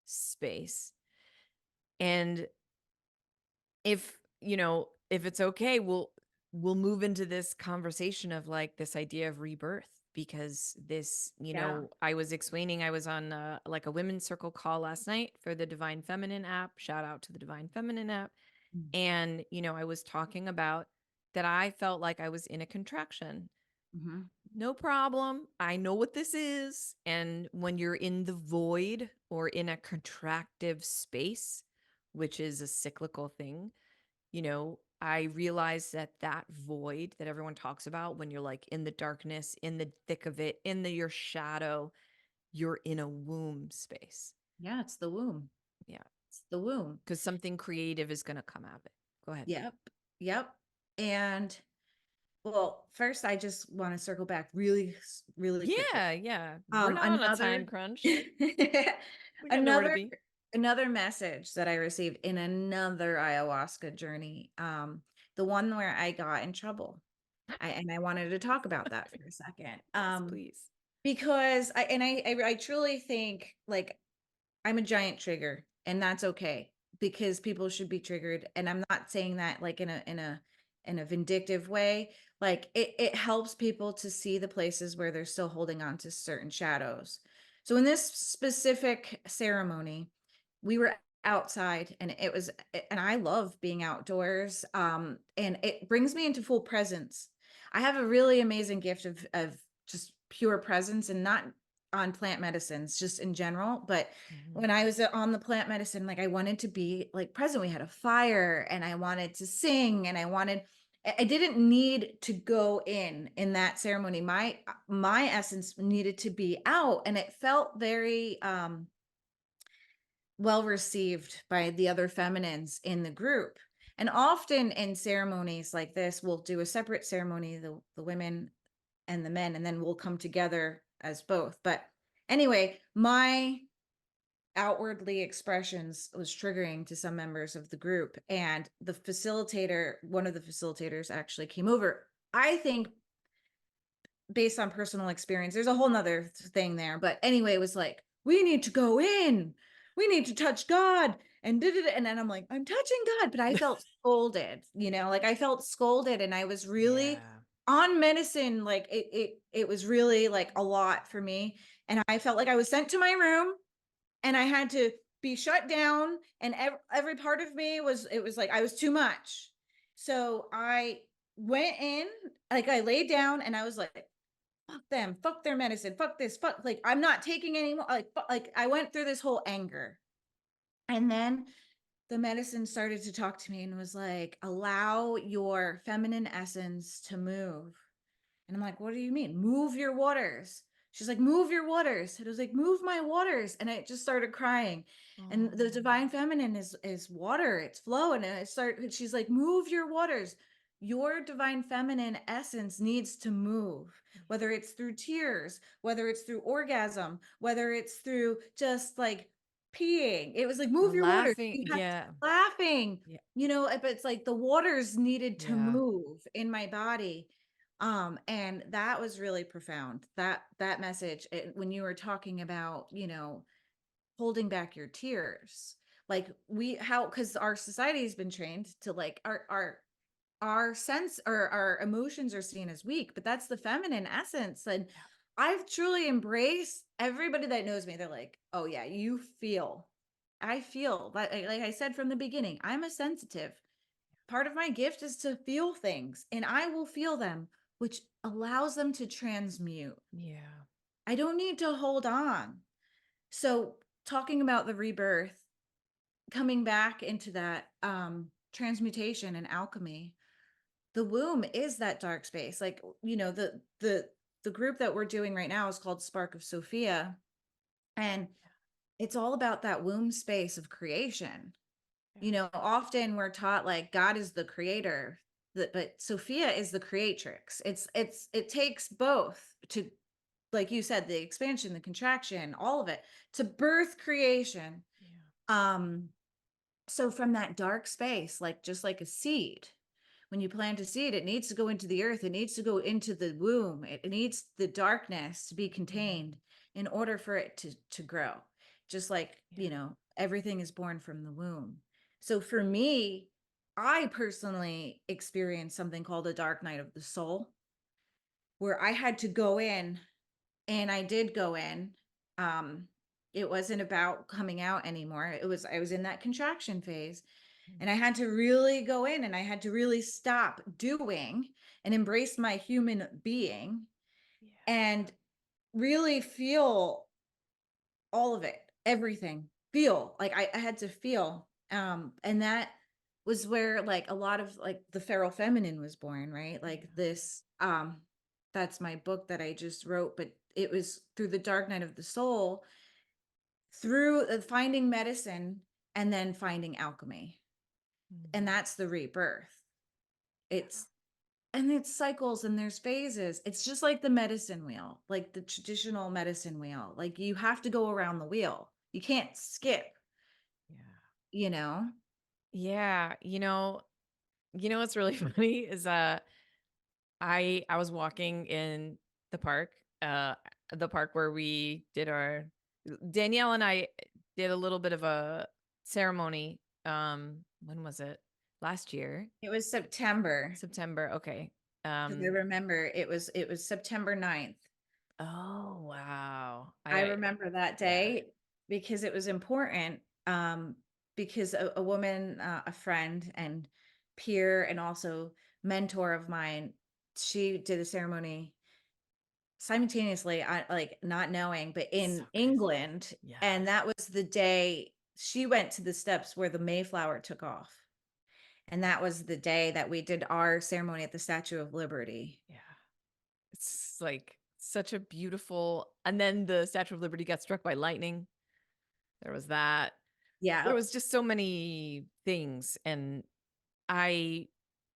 space. And if, you know, if it's okay, we'll move into this conversation of like this idea of rebirth, because this, you Yeah. know, I was explaining, I was on like a women's circle call last night for the Divine Feminine app. Shout out to the Divine Feminine app. Mm. And, you know, I was talking about that I felt like I was in a contraction. Mhm. No problem. I know what this is. And when you're in the void or in a contractive space, which is a cyclical thing, you know, I realized that that void that everyone talks about when you're like in the darkness, in the thick of it, in your shadow, you're in a womb space. Yeah, it's the womb. Yeah. It's the womb. Because something creative is going to come out of it. Go ahead. Yep. Yep. And well, first I just want to circle back really quickly. Yeah. Yeah. We're not on a Another time crunch. We got nowhere to another be. another message that I received in another ayahuasca journey. The one where I got in trouble. And I wanted to talk about that for a second. Yes, please. Because I truly think like I'm a giant trigger, and that's okay because people should be triggered. And I'm not saying that like in a vindictive way. Like it helps people to see the places where they're still holding on to certain shadows. So in this specific ceremony, we were outside and and I love being outdoors. And it brings me into full presence. I have a really amazing gift of just pure presence, and not on plant medicines, just in general. But Mhm. when I was on the plant medicine, like I wanted to be like present. We had a fire and I wanted to sing, and I didn't need to go in that ceremony. My essence needed to be out, and it felt very well received by the other feminines in the group. And often in ceremonies like this, we'll do a separate ceremony, the women and the men, and then we'll come together as both. But anyway, my outwardly expressions was triggering to some members of the group. And the facilitator, one of the facilitators actually came over. I think based on personal experience, there's a whole nother thing there. But anyway, it was like, we need to go in, we need to touch God. And did it. And then I'm like, I'm touching God. But I felt scolded, like I felt scolded. And I was really Yeah. on medicine. Like it was really like a lot for me. And I felt like I was sent to my room and I had to be shut down. And every part of me it was like I was too much. So I went in, like I laid down and I was like, fuck them, fuck their medicine, fuck this, fuck, like I'm not taking any more, like I went through this whole anger. And then the medicine started to talk to me and was like, allow your feminine essence to move. And I'm like, what do you mean? Move your waters. She's like, move your waters. And I was like, move my waters. And I just started crying. And the Oh, divine feminine is water, it's flow. And she's like, move your waters. Your divine feminine essence needs to move, whether it's through tears, whether it's through orgasm, whether it's through just like peeing. It was like, or move your waters. laughing. You have to Yeah. laughing, Yeah. but it's like the waters needed to Yeah. move in my body. And that was really profound, that message, when you were talking about, holding back your tears. Like because our society has been trained to like our sense or our emotions are seen as weak, but that's the feminine essence. And Yeah. I've truly embraced everybody that knows me. They're like, oh yeah, I feel like I said from the beginning, I'm a sensitive. Part of my gift is to feel things and I will feel them, which allows them to transmute. Yeah. I don't need to hold on. So, talking about the rebirth, coming back into that transmutation and alchemy, the womb is that dark space. Like, the group that we're doing right now is called Spark of Sophia, and it's all about that womb space of creation. Yeah. Often we're taught like God is the creator, but Sophia is the creatrix. It takes both to, like you said, the expansion, the contraction, all of it to birth creation. Yeah. Um, so from that dark space, like just like a seed, when you plant a seed, it needs to go into the earth, it needs to go into the womb, it needs the darkness to be contained in order for it to grow. Just like, Yeah. everything is born from the womb. So for me, I personally experienced something called a dark night of the soul, where I had to go in, and I did go in. Um, it wasn't about coming out anymore. I was in that contraction phase, and I had to really go in and I had to really stop doing and embrace my human being Yeah. and really feel all of it, everything. Feel like I had to feel. And that was where like a lot of like the feral feminine was born, right? Like this, that's my book that I just wrote, but it was through the dark night of the soul, through finding medicine and then finding alchemy. And Mhm. that's the rebirth. Yeah. It's and it's cycles and there's phases. It's just like the medicine wheel, like the traditional medicine wheel. Like you have to go around the wheel. You can't skip, Yeah. you know? Yeah. What's really funny is I was walking in the park, uh the park where we did our Danielle and I did a little bit of a ceremony. When was it? Last year. It was September September. Okay. because I remember it was September 9th. Oh wow. I remember that Yeah. day because it was important, because a woman, a friend and peer and also mentor of mine, she did a ceremony simultaneously, I like not knowing, but So in crazy. England, Yeah. and that was the day she went to the steps where the Mayflower took off. And that was the day that we did our ceremony at the Statue of Liberty. Yeah. It's like such a beautiful, and then the Statue of Liberty got struck by lightning. There was that. Yeah. There was just so many things, and I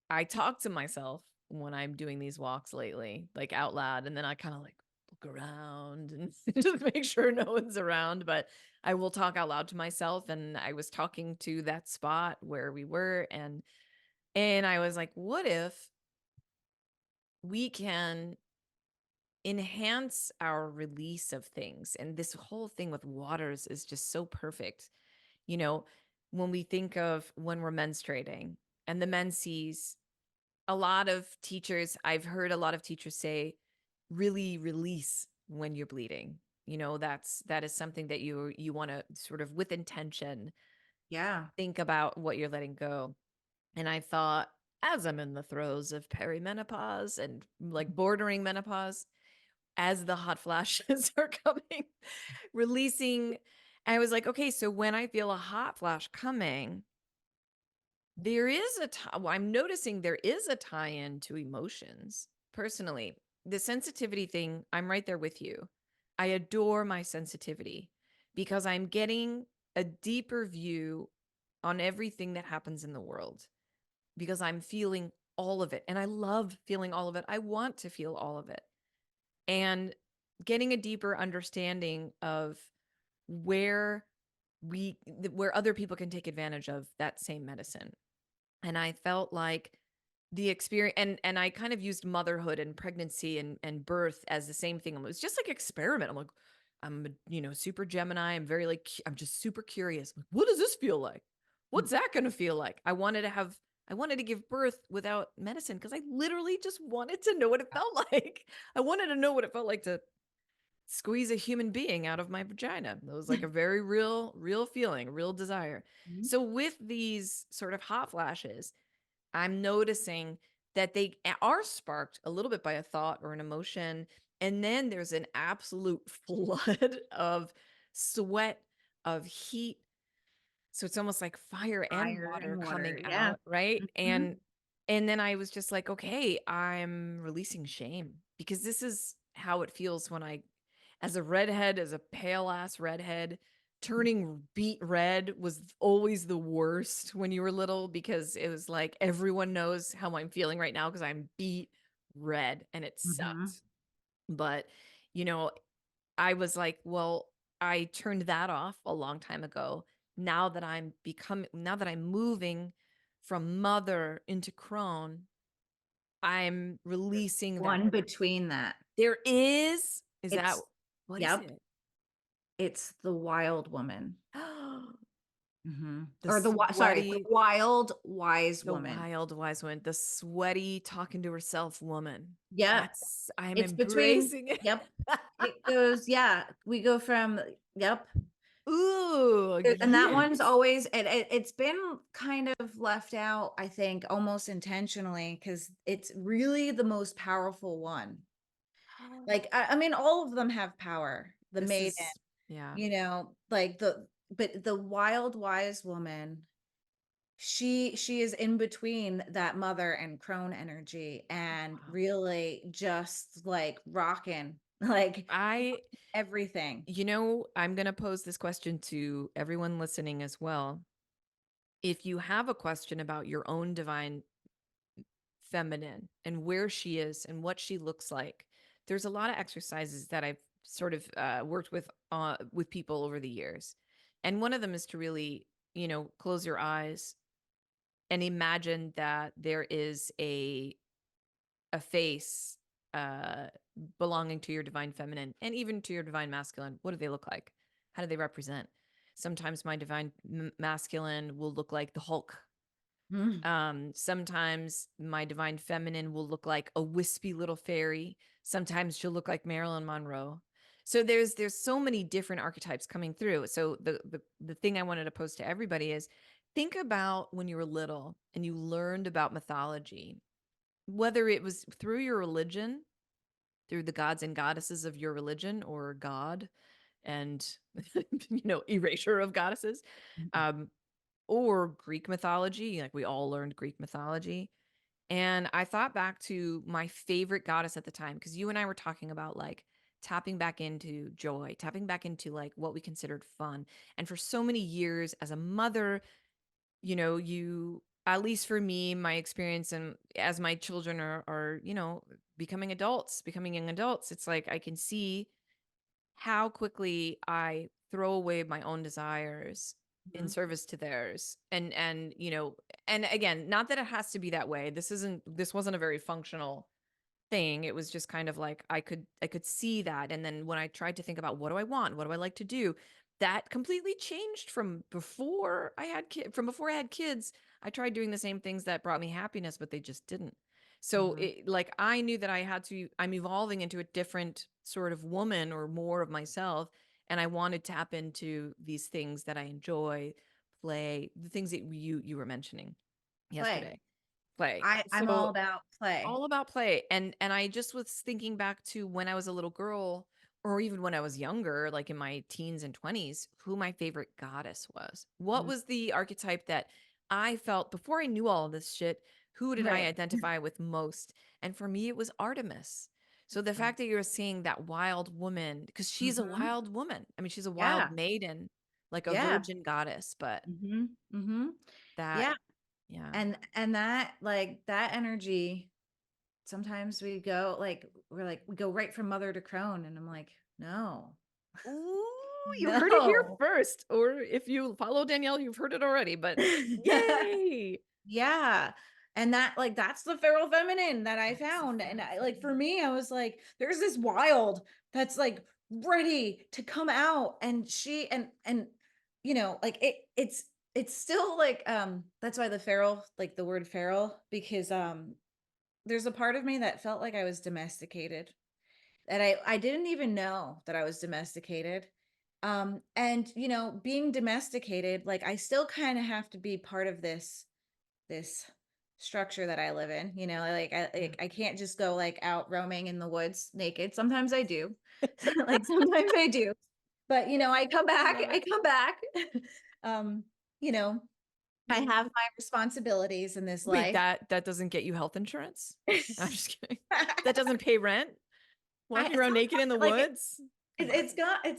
I talk to myself when I'm doing these walks lately, like out loud, and then I kind of like look around and just make sure no one's around, but I will talk out loud to myself. And I was talking to that spot where we were, and I was like, what if we can enhance our release of things? And this whole thing with waters is just so perfect. You know, when we think of when we're menstruating and the menses, a lot of teachers, I've heard a lot of teachers say, really release when you're bleeding. That is something that you want to sort of with intention Yeah. think about what you're letting go. And I thought, as I'm in the throes of perimenopause and like bordering menopause, as the hot flashes are coming, releasing, I was like, okay, so when I feel a hot flash coming, there is I'm noticing there is a tie-in to emotions. Personally, the sensitivity thing, I'm right there with you. I adore my sensitivity because I'm getting a deeper view on everything that happens in the world because I'm feeling all of it. And I love feeling all of it. I want to feel all of it. And getting a deeper understanding of where where other people can take advantage of that same medicine. And I felt like the experience, and I kind of used motherhood and pregnancy and birth as the same thing. It was just like experiment. I'm like, I'm super Gemini. I'm very like I'm just super curious. Like, what does this feel like? Mm. What's that going to feel like? I wanted to give birth without medicine because I literally just wanted to know what it felt like. I wanted to know what it felt like to squeeze a human being out of my vagina. That was like a very real feeling, real desire. Mhm. So with these sort of hot flashes, I'm noticing that they are sparked a little bit by a thought or an emotion. And then there's an absolute flood of sweat, of heat. So it's almost like fire and Fire water and water. coming Yeah. out, right? Hmm. And then I was just like, okay, I'm releasing shame because this is how it feels when I, as a redhead, as a pale ass redhead, turning beet red was always the worst when you were little because it was like everyone knows how I'm feeling right now because I'm beet red and it Hmm. sucked. But, you know, I was like, well, I turned that off a long time ago. Now that I'm moving from mother into crone, I'm releasing that. One between that. There is that, It's, what is yep, it? it's the wild woman. The Or sorry, the sweaty, wild wise the woman. wild wise one, the sweaty talking to herself woman. Yep. I'm It's between, embracing it. yep. It goes, yeah. We go from, yep. Ooh, And that one's yes. always, it's been kind of left out, I think, almost intentionally, because it's really the most powerful one. Like, I mean, all of them have power. The This maiden, is, yeah. like but the wild wise woman, she is in between that mother and crone energy and Wow. really just like rocking, like I everything. I'm going to pose this question to everyone listening as well. If you have a question about your own divine feminine and where she is and what she looks like, there's a lot of exercises that I've sort of worked with people over the years. And one of them is to really, close your eyes and imagine that there is a face uh belonging to your divine feminine and even to your divine masculine. What do they look like? How do they represent? Sometimes my divine masculine will look like the Hulk. Mm. Sometimes my divine feminine will look like a wispy little fairy. Sometimes she'll look like Marilyn Monroe. So there's so many different archetypes coming through. So the thing I wanted to pose to everybody is think about when you were little and you learned about mythology, whether it was through your religion, through the gods and goddesses of your religion, or God and erasure of goddesses, um, or Greek mythology. Like we all learned Greek mythology. And I thought back to my favorite goddess at the time, because you and I were talking about like tapping back into joy, tapping back into like what we considered fun. And for so many years as a mother, you, at least for me, my experience, and as my children are, becoming adults, becoming young adults, it's like I can see how quickly I throw away my own desires in Mhm. service to theirs. And again, not that it has to be that way. This wasn't a very functional thing. It was just kind of like I could see that. And then when I tried to think about what do I want, what do I like to do, that completely changed from before I had kids. I tried doing the same things that brought me happiness, but they just didn't. So Mhm. it, like, I knew that I'm evolving into a different sort of woman, or more of myself, and I wanted to tap into these things that I enjoy, play, the things that you were mentioning Play. yesterday. Play. I'm all So about play. all about play. And I just was thinking back to when I was a little girl, or even when I was younger, like in my teens and 20s, who my favorite goddess was. What Mhm. was the archetype that I felt before I knew all of this shit? Who did I Right. identify with most? And for me, it was Artemis. So the Mhm. fact that you're seeing that wild woman, because she's a Mhm. wild woman. I mean, she's a wild Yeah. maiden, like a Yeah. virgin goddess, but Mhm. Mhm. that, Yeah. yeah. And that, like, that energy, sometimes we're like, we go right from mother to crone, and I'm like, no. Ooh, you heard it here No. first. Or if you follow Danielle, you've heard it already, but yay. Yeah. And that, like, that's the feral feminine that I That's the found. And feral I, like, for feminine. me, I was like, there's this wild that's like ready to come out. And like, it's still like, that's why the feral, like the word feral, because there's a part of me that felt like I was domesticated. And I didn't even know that I was domesticated. And being domesticated, like, I still kind of have to be part of this structure that I live in, Yeah. I can't just go like out roaming in the woods naked. Sometimes I do. Like, sometimes I do. But I come I back, love I it. come back. um, you know, I Yeah. have my responsibilities in this Wait, life. that doesn't get you health insurance? I'm just kidding. That doesn't pay rent? Walking around naked in the Like, woods? Come on. it's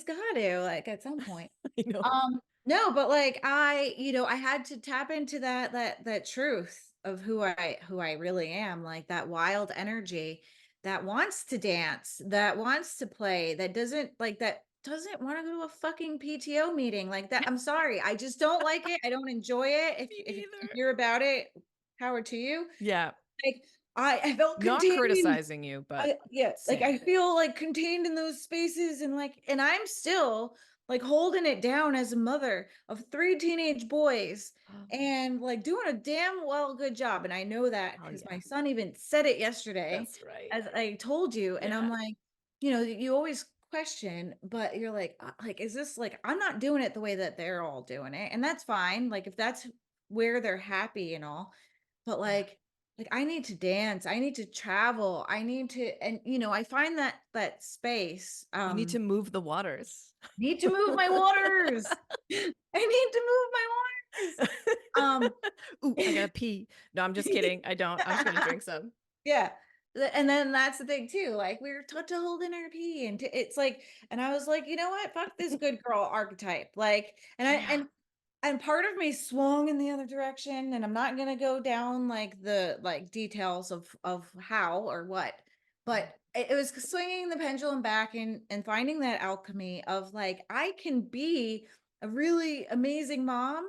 got to, like, at some point. I know. No, but like, I had to tap into that truth of who I really am, like that wild energy that wants to dance, that wants to play, that doesn't want to go to a fucking PTO meeting like that. I'm sorry. I just don't like it. I don't enjoy it. If Me if neither. you're about it, power to you. Yeah. Like, I felt Not contained. criticizing you, but Yeah, like, saying. I feel like contained in those spaces, and I'm still like holding it down as a mother of 3 teenage boys, and like doing a damn well good job. And I know that Oh, because yeah. my son even said it yesterday, That's right. as I told you. And Yeah. I'm like, you always question, but you're like, is this like, I'm not doing it the way that they're all doing it. And that's fine. Like, if that's where they're happy and all, but Yeah. like, I need to dance, I need to travel, I need to, and I find that space, You need to move the waters. need to move my waters. I need to move my waters. Um Ooh, I gotta pee. No, I'm just kidding. I don't. I'm just gonna drink some. Yeah. And then that's the thing too. Like, we were taught to hold in our pee, and it's like, and I was like, you know what? Fuck this good girl archetype. Like, and I Yeah. and part of me swung in the other direction, and I'm not gonna go down like the like details of how or what, but it was swinging the pendulum back, and finding that alchemy of like, I can be a really amazing mom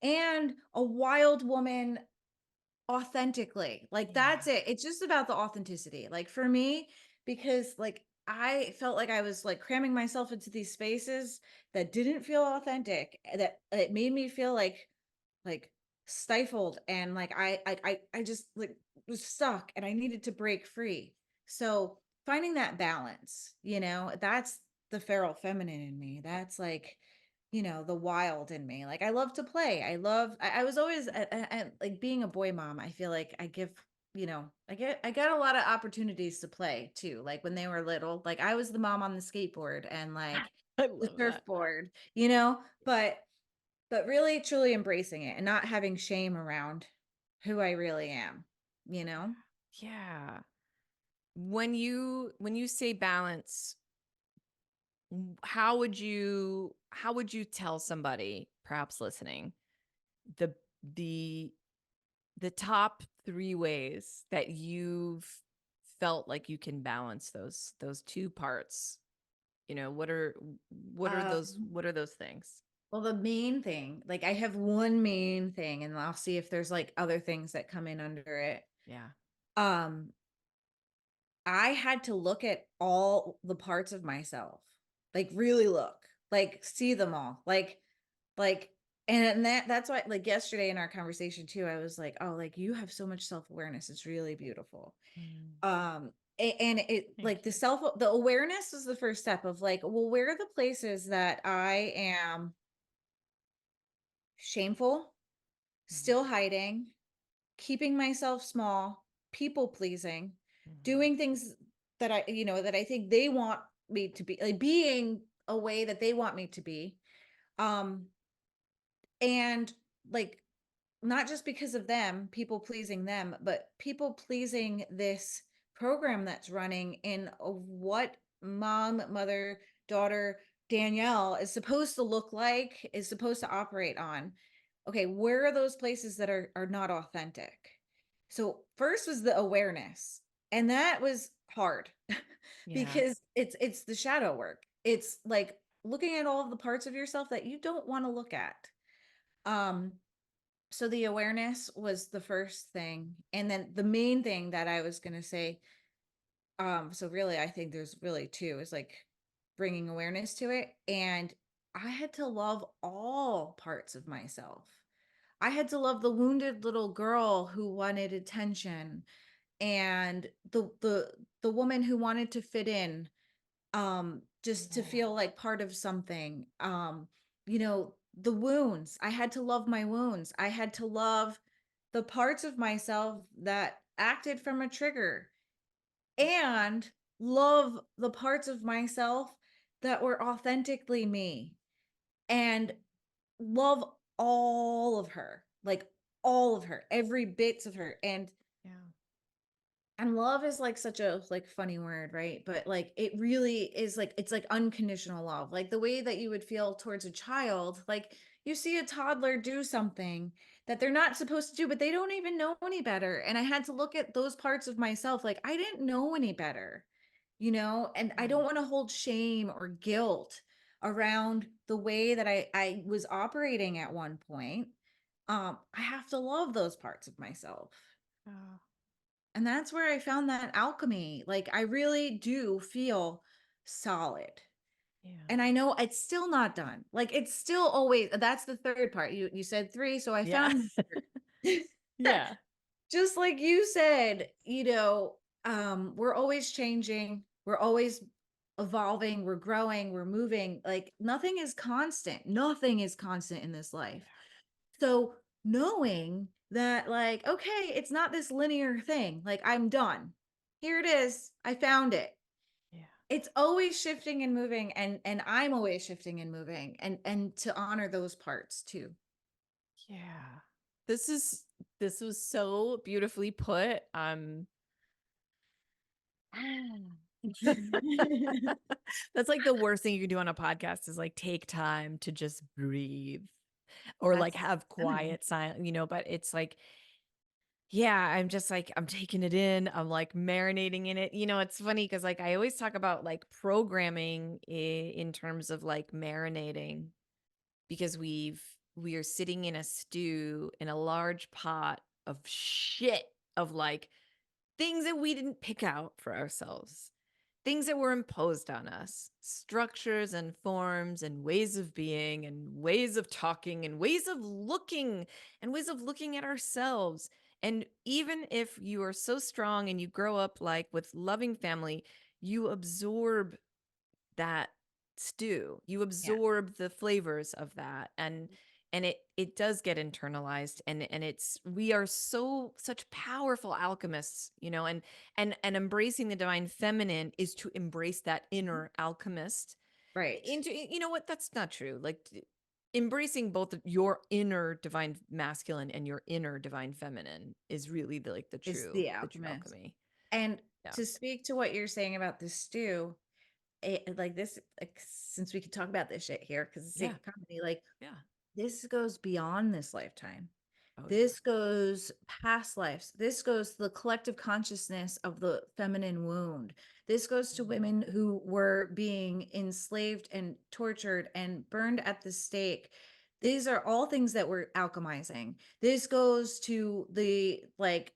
and a wild woman authentically. Like, that's Yeah. it. It's just about the authenticity. Like, for me, because like, I felt like I was like cramming myself into these spaces that didn't feel authentic, that it made me feel like stifled, and like, I just like was stuck, and I needed to break free. So finding that balance, that's the feral feminine in me. That's like, the wild in me. Like, I love to play. I was always, like, being a boy mom, I feel like I got a lot of opportunities to play too. Like, when they were little, like, I was the mom on the skateboard and like I the love that. surfboard, but really truly embracing it and not having shame around who I really am, you know? Yeah. When you say balance, how would you tell somebody perhaps listening the the the top 3 ways that you've felt like you can balance those 2 parts? What are those Um, what are those things? well, the main thing, like I have one main thing, and I'll see if there's like other things that come in under it. Yeah. Um, I had to look at all the parts of myself, like really look, like see them all, like, and that's why, like yesterday in our conversation too, I was like, oh, like you have so much self-awareness. It's really beautiful. Mm, And it thank like you. the awareness is the first step of like, well, where are the places that I am shameful, Mhm, still hiding, keeping myself small, people pleasing, mhm. doing things that that I think they want me to be, like being a way that they want me to be. Um, and like not just because of them, people pleasing them, but people pleasing this program that's running in what mom, mother, daughter, Danielle is supposed to look like, is supposed to operate on. Okay, where are those places that are not authentic? So first was the awareness, and that was hard Yeah. because it's the shadow work. It's like looking at all of the parts of yourself that you don't want to look at. Um, so the awareness was the first thing, and then the main thing that I was going to say, so really I think there's really two, is like bringing awareness to it, and I had to love all parts of myself. I had to love the wounded little girl who wanted attention, and the woman who wanted to fit in, just to Yeah. feel like part of something. The wounds, I had to love my wounds. I had to love the parts of myself that acted from a trigger, and love the parts of myself that were authentically me, and love all of her, like all of her, every bits of her. Yeah. And love is like such a like funny word, right? But like it really is, like it's like unconditional love, like the way that you would feel towards a child. Like you see a toddler do something that they're not supposed to do, but they don't even know any better, and I had to look at those parts of myself, like I didn't know any better, and I don't Mm. want to hold shame or guilt around the way that I was operating at one point. I have to love those parts of myself, Oh, and that's where I found that alchemy. Like I really do feel solid. yeah. And I know it's still not done. Like it's still always, that's the third part. You said three, so I Yeah. found the third. Yeah. Just like you said, we're always changing, we're always evolving, we're growing, we're moving. Like nothing is constant. Nothing is constant in this life. So knowing that, like, okay, it's not this linear thing. Like I'm done. Here it is. I found it. Yeah. It's always shifting and moving, and I'm always shifting and moving, and to honor those parts too. Yeah. This is this was so beautifully put. That's like the worst thing you can do on a podcast is like take time to just breathe or like That's have feminine. quiet silence, but it's like, yeah, I'm just like, I'm taking it in. I'm like marinating in it. It's funny because like I always talk about like programming in terms of like marinating because we are sitting in a stew in a large pot of shit of like things that we didn't pick out for ourselves, things that were imposed on us, structures and forms and ways of being and ways of talking and ways of looking at ourselves. And even if you are so strong and you grow up like with loving family, you absorb that stew. You Yeah, absorb the flavors of that, and it does get internalized, and it's we are such powerful alchemists, and embracing the divine feminine is to embrace that inner alchemist right. into, what, that's not true. Like embracing both your inner divine masculine and your inner divine feminine is really Is the the true alchemist. alchemy. And Yeah. to speak to what you're saying about the stew, like this, like, since we could talk about this shit here, because it's Yeah. sacred comedy, like Yeah. this goes beyond this lifetime. Oh yeah. This goes past lives. This goes to the collective consciousness of the feminine wound. This goes to Mhm. women who were being enslaved and tortured and burned at the stake. These are all things that we're alchemizing. This goes to the like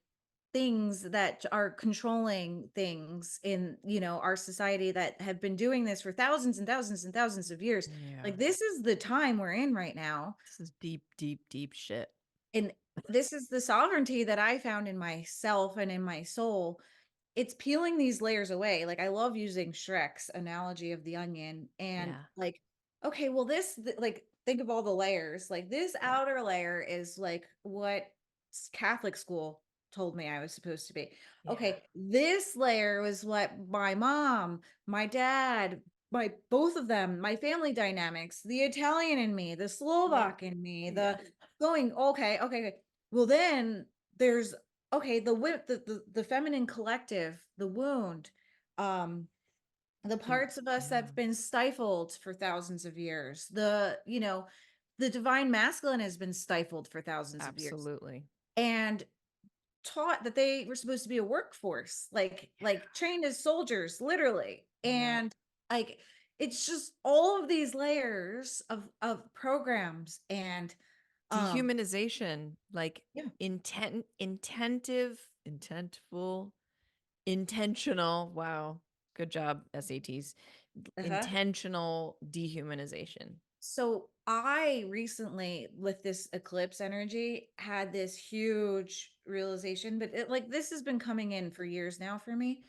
things that are controlling things in, our society that have been doing this for thousands and thousands and thousands of years. Yeah. Like this is the time we're in right now. This is deep, deep, deep shit. And this is the sovereignty that I found in myself and in my soul. It's peeling these layers away. Like I love using Shrek's analogy of the onion and Yeah. like, okay, well, like, think of all the layers. Like this Yeah. outer layer is like what Catholic school told me I was supposed to be. Yeah. Okay, this layer was what my mom, my dad, my both of them, my family dynamics, the Italian in me, the Yeah. Slovak in me, Yeah. the going, okay, okay, okay. Well, then there's okay, the feminine collective, the wound, um, the Mm, parts of us yeah. that's been stifled for thousands of years, the divine masculine has been stifled for thousands of years Absolutely. and taught that they were supposed to be a workforce, like trained as soldiers, literally. Yeah. And like it's just all of these layers of programs and um Dehumanization, like yeah, intentful, intentional. Wow. Good job, SATs. uh-huh. Intentional dehumanization. So I recently, with this eclipse energy, had this huge realization, but like this has been coming in for years now for me.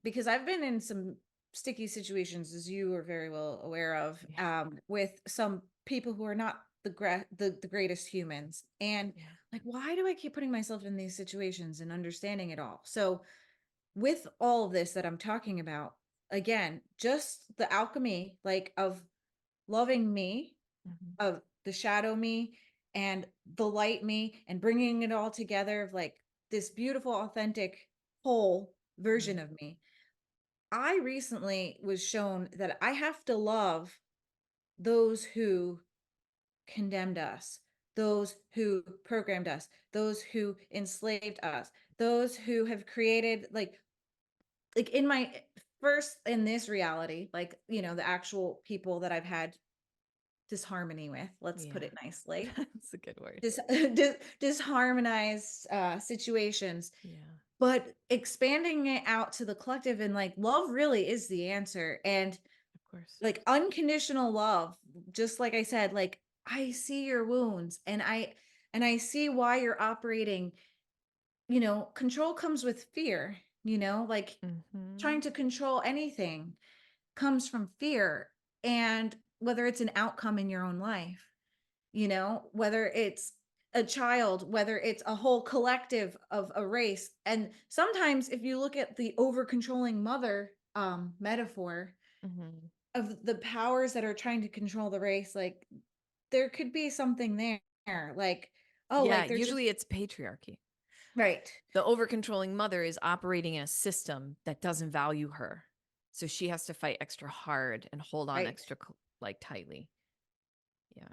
Because I've been in some sticky situations, as you are very well aware of, Yeah. with some people who are not the greatest humans. And Yeah. like, why do I keep putting myself in these situations and understanding it all? So with all of this that I'm talking about, again, just the alchemy, like of loving me, Mhm. of the shadow me and the light me, and bringing it all together of like this beautiful, authentic, whole Yeah. version of me. I recently was shown that I have to love those who condemned us, those who programmed us, those who enslaved us, those who have created like in my first in this reality, like, the actual people that I've had disharmony with, let's put Yeah. it nicely. That's a good word. Disharmonized situations, Yeah. but expanding it out to the collective and like love really is the answer. And Of course. like unconditional love, just like I said, like I see your wounds and I see why you're operating. Control comes with fear, like Mhm. trying to control anything comes from fear. And whether it's an outcome in your own life, whether it's a child, whether it's a whole collective of a race. And sometimes if you look at the over controlling mother metaphor Mhm. of the powers that are trying to control the race, like there could be something there, like, oh, Yeah, like they're just usually it's patriarchy. right, The over-controlling mother is operating in a system that doesn't value her. So she has to fight extra hard and hold on right. extra like tightly. Yeah.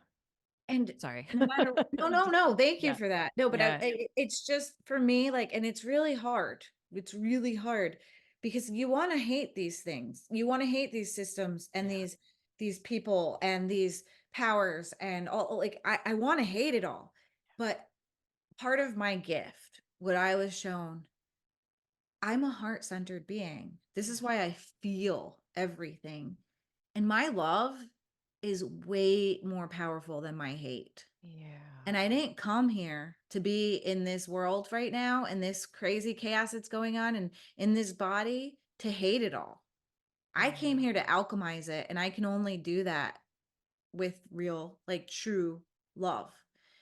And Sorry. no matter no, no, no, thank you Yeah. for that. No, but Yeah. it's just for me, like, and it's really hard. It's really hard because you want to hate these things. You want to hate these systems and Yeah. these people and these powers and all, like I want to hate it all. But part of my gift, what I was shown, I'm a heart-centered being. This Yeah. is why I feel everything. And my love is way more powerful than my hate. Yeah. And I didn't come here to be in this world right now and this crazy chaos that's going on and in this body to hate it all. I came Yeah. here to alchemize it, and I can only do that with real, like true love.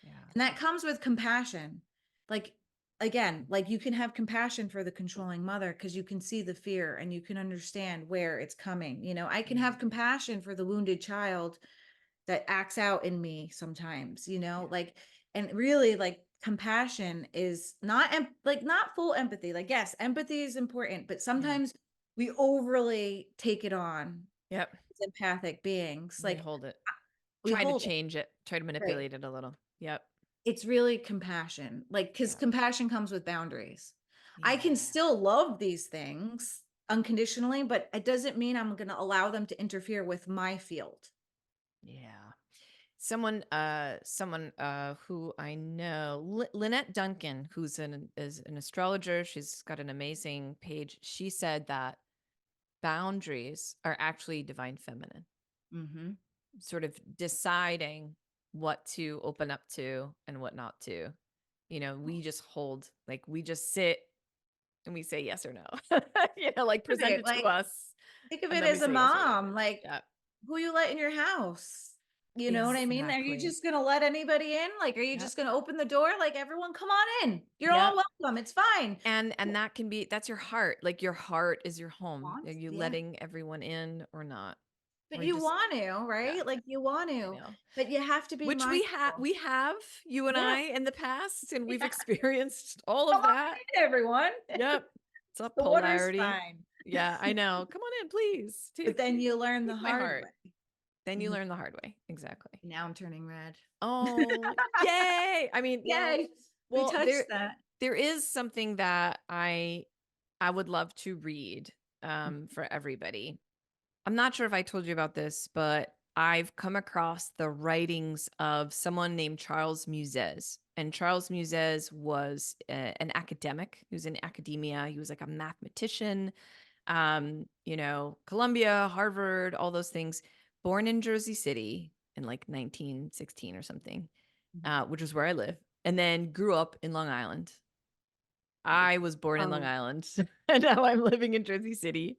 Yeah. And that comes with compassion. Like, again, like you can have compassion for the controlling mother because you can see the fear and you can understand where it's coming. I can Yeah. have compassion for the wounded child that acts out in me sometimes, Yeah. like, and really like compassion is not like not full empathy. Like, yes, empathy is important, but Yeah. sometimes we overly take it on Yep. as empathic beings. We Like hold it. we Try to hold it, change it. Try to right? manipulate it a little. Yep. It's really compassion. Like, because Yeah. compassion comes with boundaries. I can Yeah. still love these things unconditionally, but it doesn't mean I'm going to allow them to interfere with my field. Yeah. Someone who I know, Lynette Duncan, who's is an astrologer. She's got an amazing page. She said that boundaries are actually divine feminine, Hmm. sort of deciding what to open up to and what not to. We just hold, like we just sit and we say yes or no. Like present it to Like, us think of and it then we as a say yes or no. mom. Like, Yeah. who you let in your house? You know what I mean? Are you Exactly. just going to let anybody in? Like, are you Yep. just going to open the door? Like, everyone, come on in. You're all Yep. welcome. It's fine. And that can be, that's your heart. Like your heart is your home. Are Want? you Yeah. letting everyone in or not? But Or you you just, want to, yeah, right? Like, you want I to, know. but you have to be Which mindful. we have, you and Yeah. I, in the past, and we've Yeah. experienced all Come of on that. in, everyone. Yep. It's a The water's polarity. fine. Yeah, I know. Come on in, please. But then you learn the Take my hard heart. way. Then you Mhm. learn the hard way. Exactly. Now I'm turning red. Oh, yay. I mean, Yay. We well, touched that. there is something that I would love to read for everybody. I'm not sure if I told you about this, but I've come across the writings of someone named Charles Muzes. And Charles Muzes was an academic. He was in academia. He was like a mathematician, Columbia, Harvard, all those things. Born in Jersey City in like 1916 or something, Mhm. which is where I live. And then grew up in Long Island. I was born in Long Oh. Island, and now I'm living in Jersey City.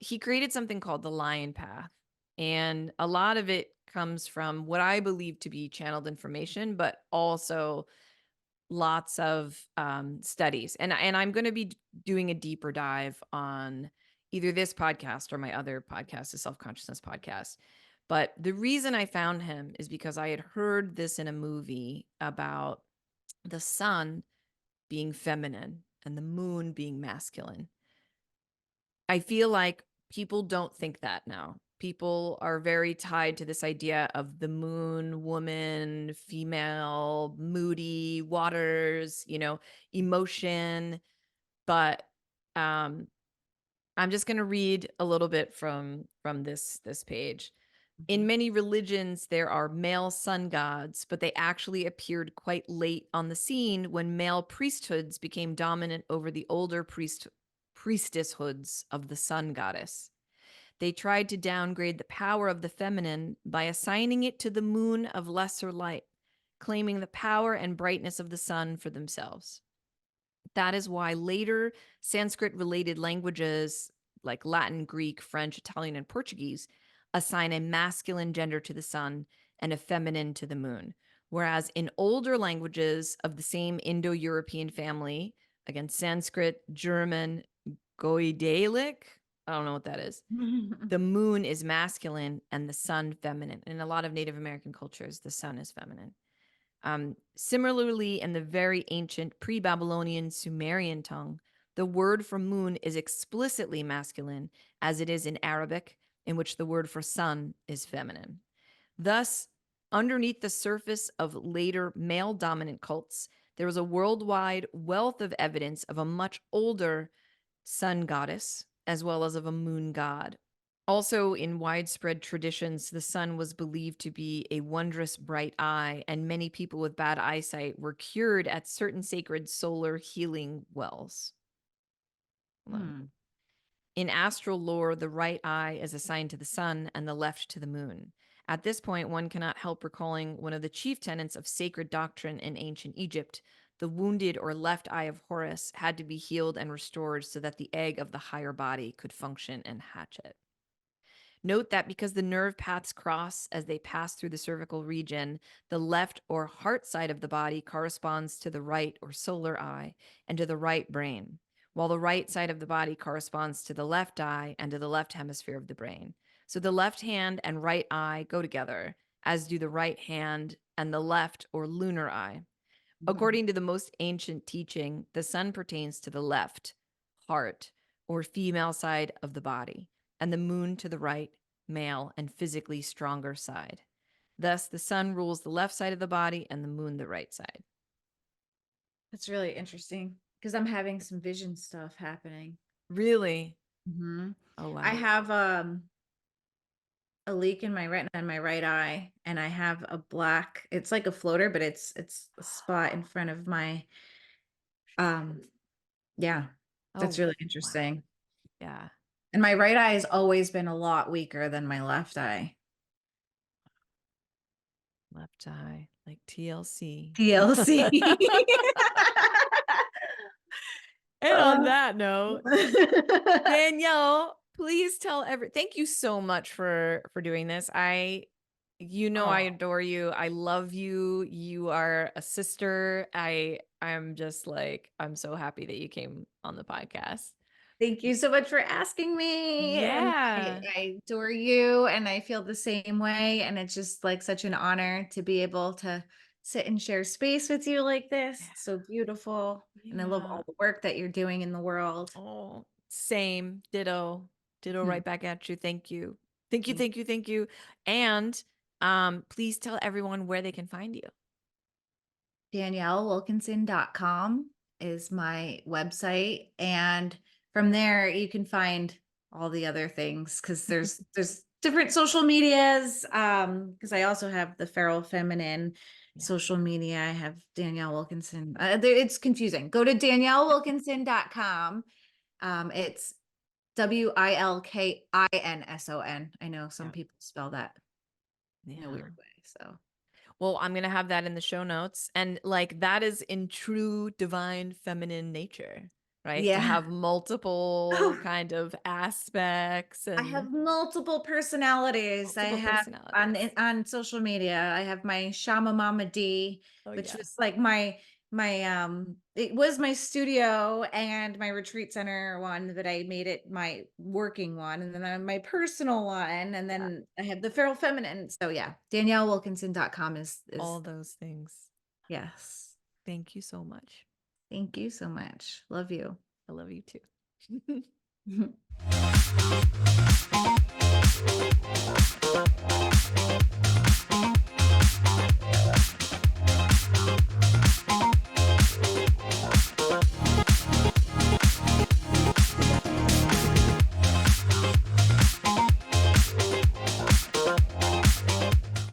He created something called the Lion Path. And a lot of it comes from what I believe to be channeled information, but also lots of studies. And I'm going to be doing a deeper dive on either this podcast or my other podcast, the Self Consciousness podcast. But the reason I found him is because I had heard this in a movie about the sun being feminine and the moon being masculine. I feel like people don't think that now. People are very tied to this idea of the moon, woman, female, moody, waters, emotion. But um, I'm just going to read a little bit from this page. In Mhm. many religions, there are male sun gods, but they actually appeared quite late on the scene when male priesthoods became dominant over the older priestesshoods of the sun goddess. They tried to downgrade the power of the feminine by assigning it to the moon of lesser light, claiming the power and brightness of the sun for themselves. That is why later Sanskrit related languages like Latin, Greek, French, Italian, and Portuguese assign a masculine gender to the sun and a feminine to the moon. Whereas in older languages of the same Indo European family, again, Sanskrit, German, Goidelic, I don't know what that is, the moon is masculine and the sun feminine. In a lot of Native American cultures, the sun is feminine. Similarly, in the very ancient pre Babylonian Sumerian tongue, the word for moon is explicitly masculine, as it is in Arabic, in which the word for sun is feminine. Thus, underneath the surface of later male dominant cults, there is a worldwide wealth of evidence of a much older sun goddess, as well as of a moon god. Also, in widespread traditions, the sun was believed to be a wondrous bright eye, and many people with bad eyesight were cured at certain sacred solar healing wells. Hmm. In astral lore, the right eye is assigned to the sun and the left to the moon. At this point, one cannot help recalling one of the chief tenets of sacred doctrine in ancient Egypt. The wounded or left eye of Horus had to be healed and restored so that the egg of the higher body could function and hatch it. Note that because the nerve paths cross as they pass through the cervical region, the left or heart side of the body corresponds to the right or solar eye and to the right brain, while the right side of the body corresponds to the left eye and to the left hemisphere of the brain. So the left hand and right eye go together, as do the right hand and the left or lunar eye. According to the most ancient teaching, the sun pertains to the left heart or female side of the body, and the moon to the right, male and physically stronger side. Thus, the sun rules the left side of the body and the moon the right side. That's really interesting because I'm having some vision stuff happening. Really? Mm-hmm. Oh, wow. I have a leak in my retina in my right eye, and I have a black, it's like a floater, but it's a spot in front of my yeah, that's Oh, really wow. interesting. Yeah. And my right eye has always been a lot weaker than my left eye. Left eye, like TLC. TLC. And on that note, Danielle, please tell thank you so much for doing this. I I Oh, adore you. I love you. You are a sister. I'm just like, I'm so happy that you came on the podcast. thank you so much for asking me. And Yeah. I adore you, and I feel the same way. And it's just like such an honor to be able to sit and share space with you like this. It's so beautiful. And I love Yeah. all the work that you're doing in the world. Oh, same. Ditto. Ditto Hmm. right back at you. Thank you. Thank you, Thank thank you, thank you. And please tell everyone where they can find you. DanielleWilkinson.com is my website. And from there you can find all the other things because there's different social medias. Because I also have the Feral Feminine Yeah. social media. I have Danielle Wilkinson. It's confusing. Go to DanielleWilkinson.com. It's WILKINSON. I know some Yeah. people spell that in a Yeah. weird way. So Well, I'm going to have that in the show notes. And like that is in true divine feminine nature, right? To yeah. have multiple kind of aspects I have and multiple personalities. I multiple have personalities. on social media. I have my Shama Mama D, Oh, which yeah. was like my it was my studio and my retreat center one, that I made it my working one, and then I have my personal one, and Yeah. then I have the Feral Feminine. So yeah, DanielleWilkinson.com All is those things. yes. Thank you so much. Thank you so much. Love you. I love you too.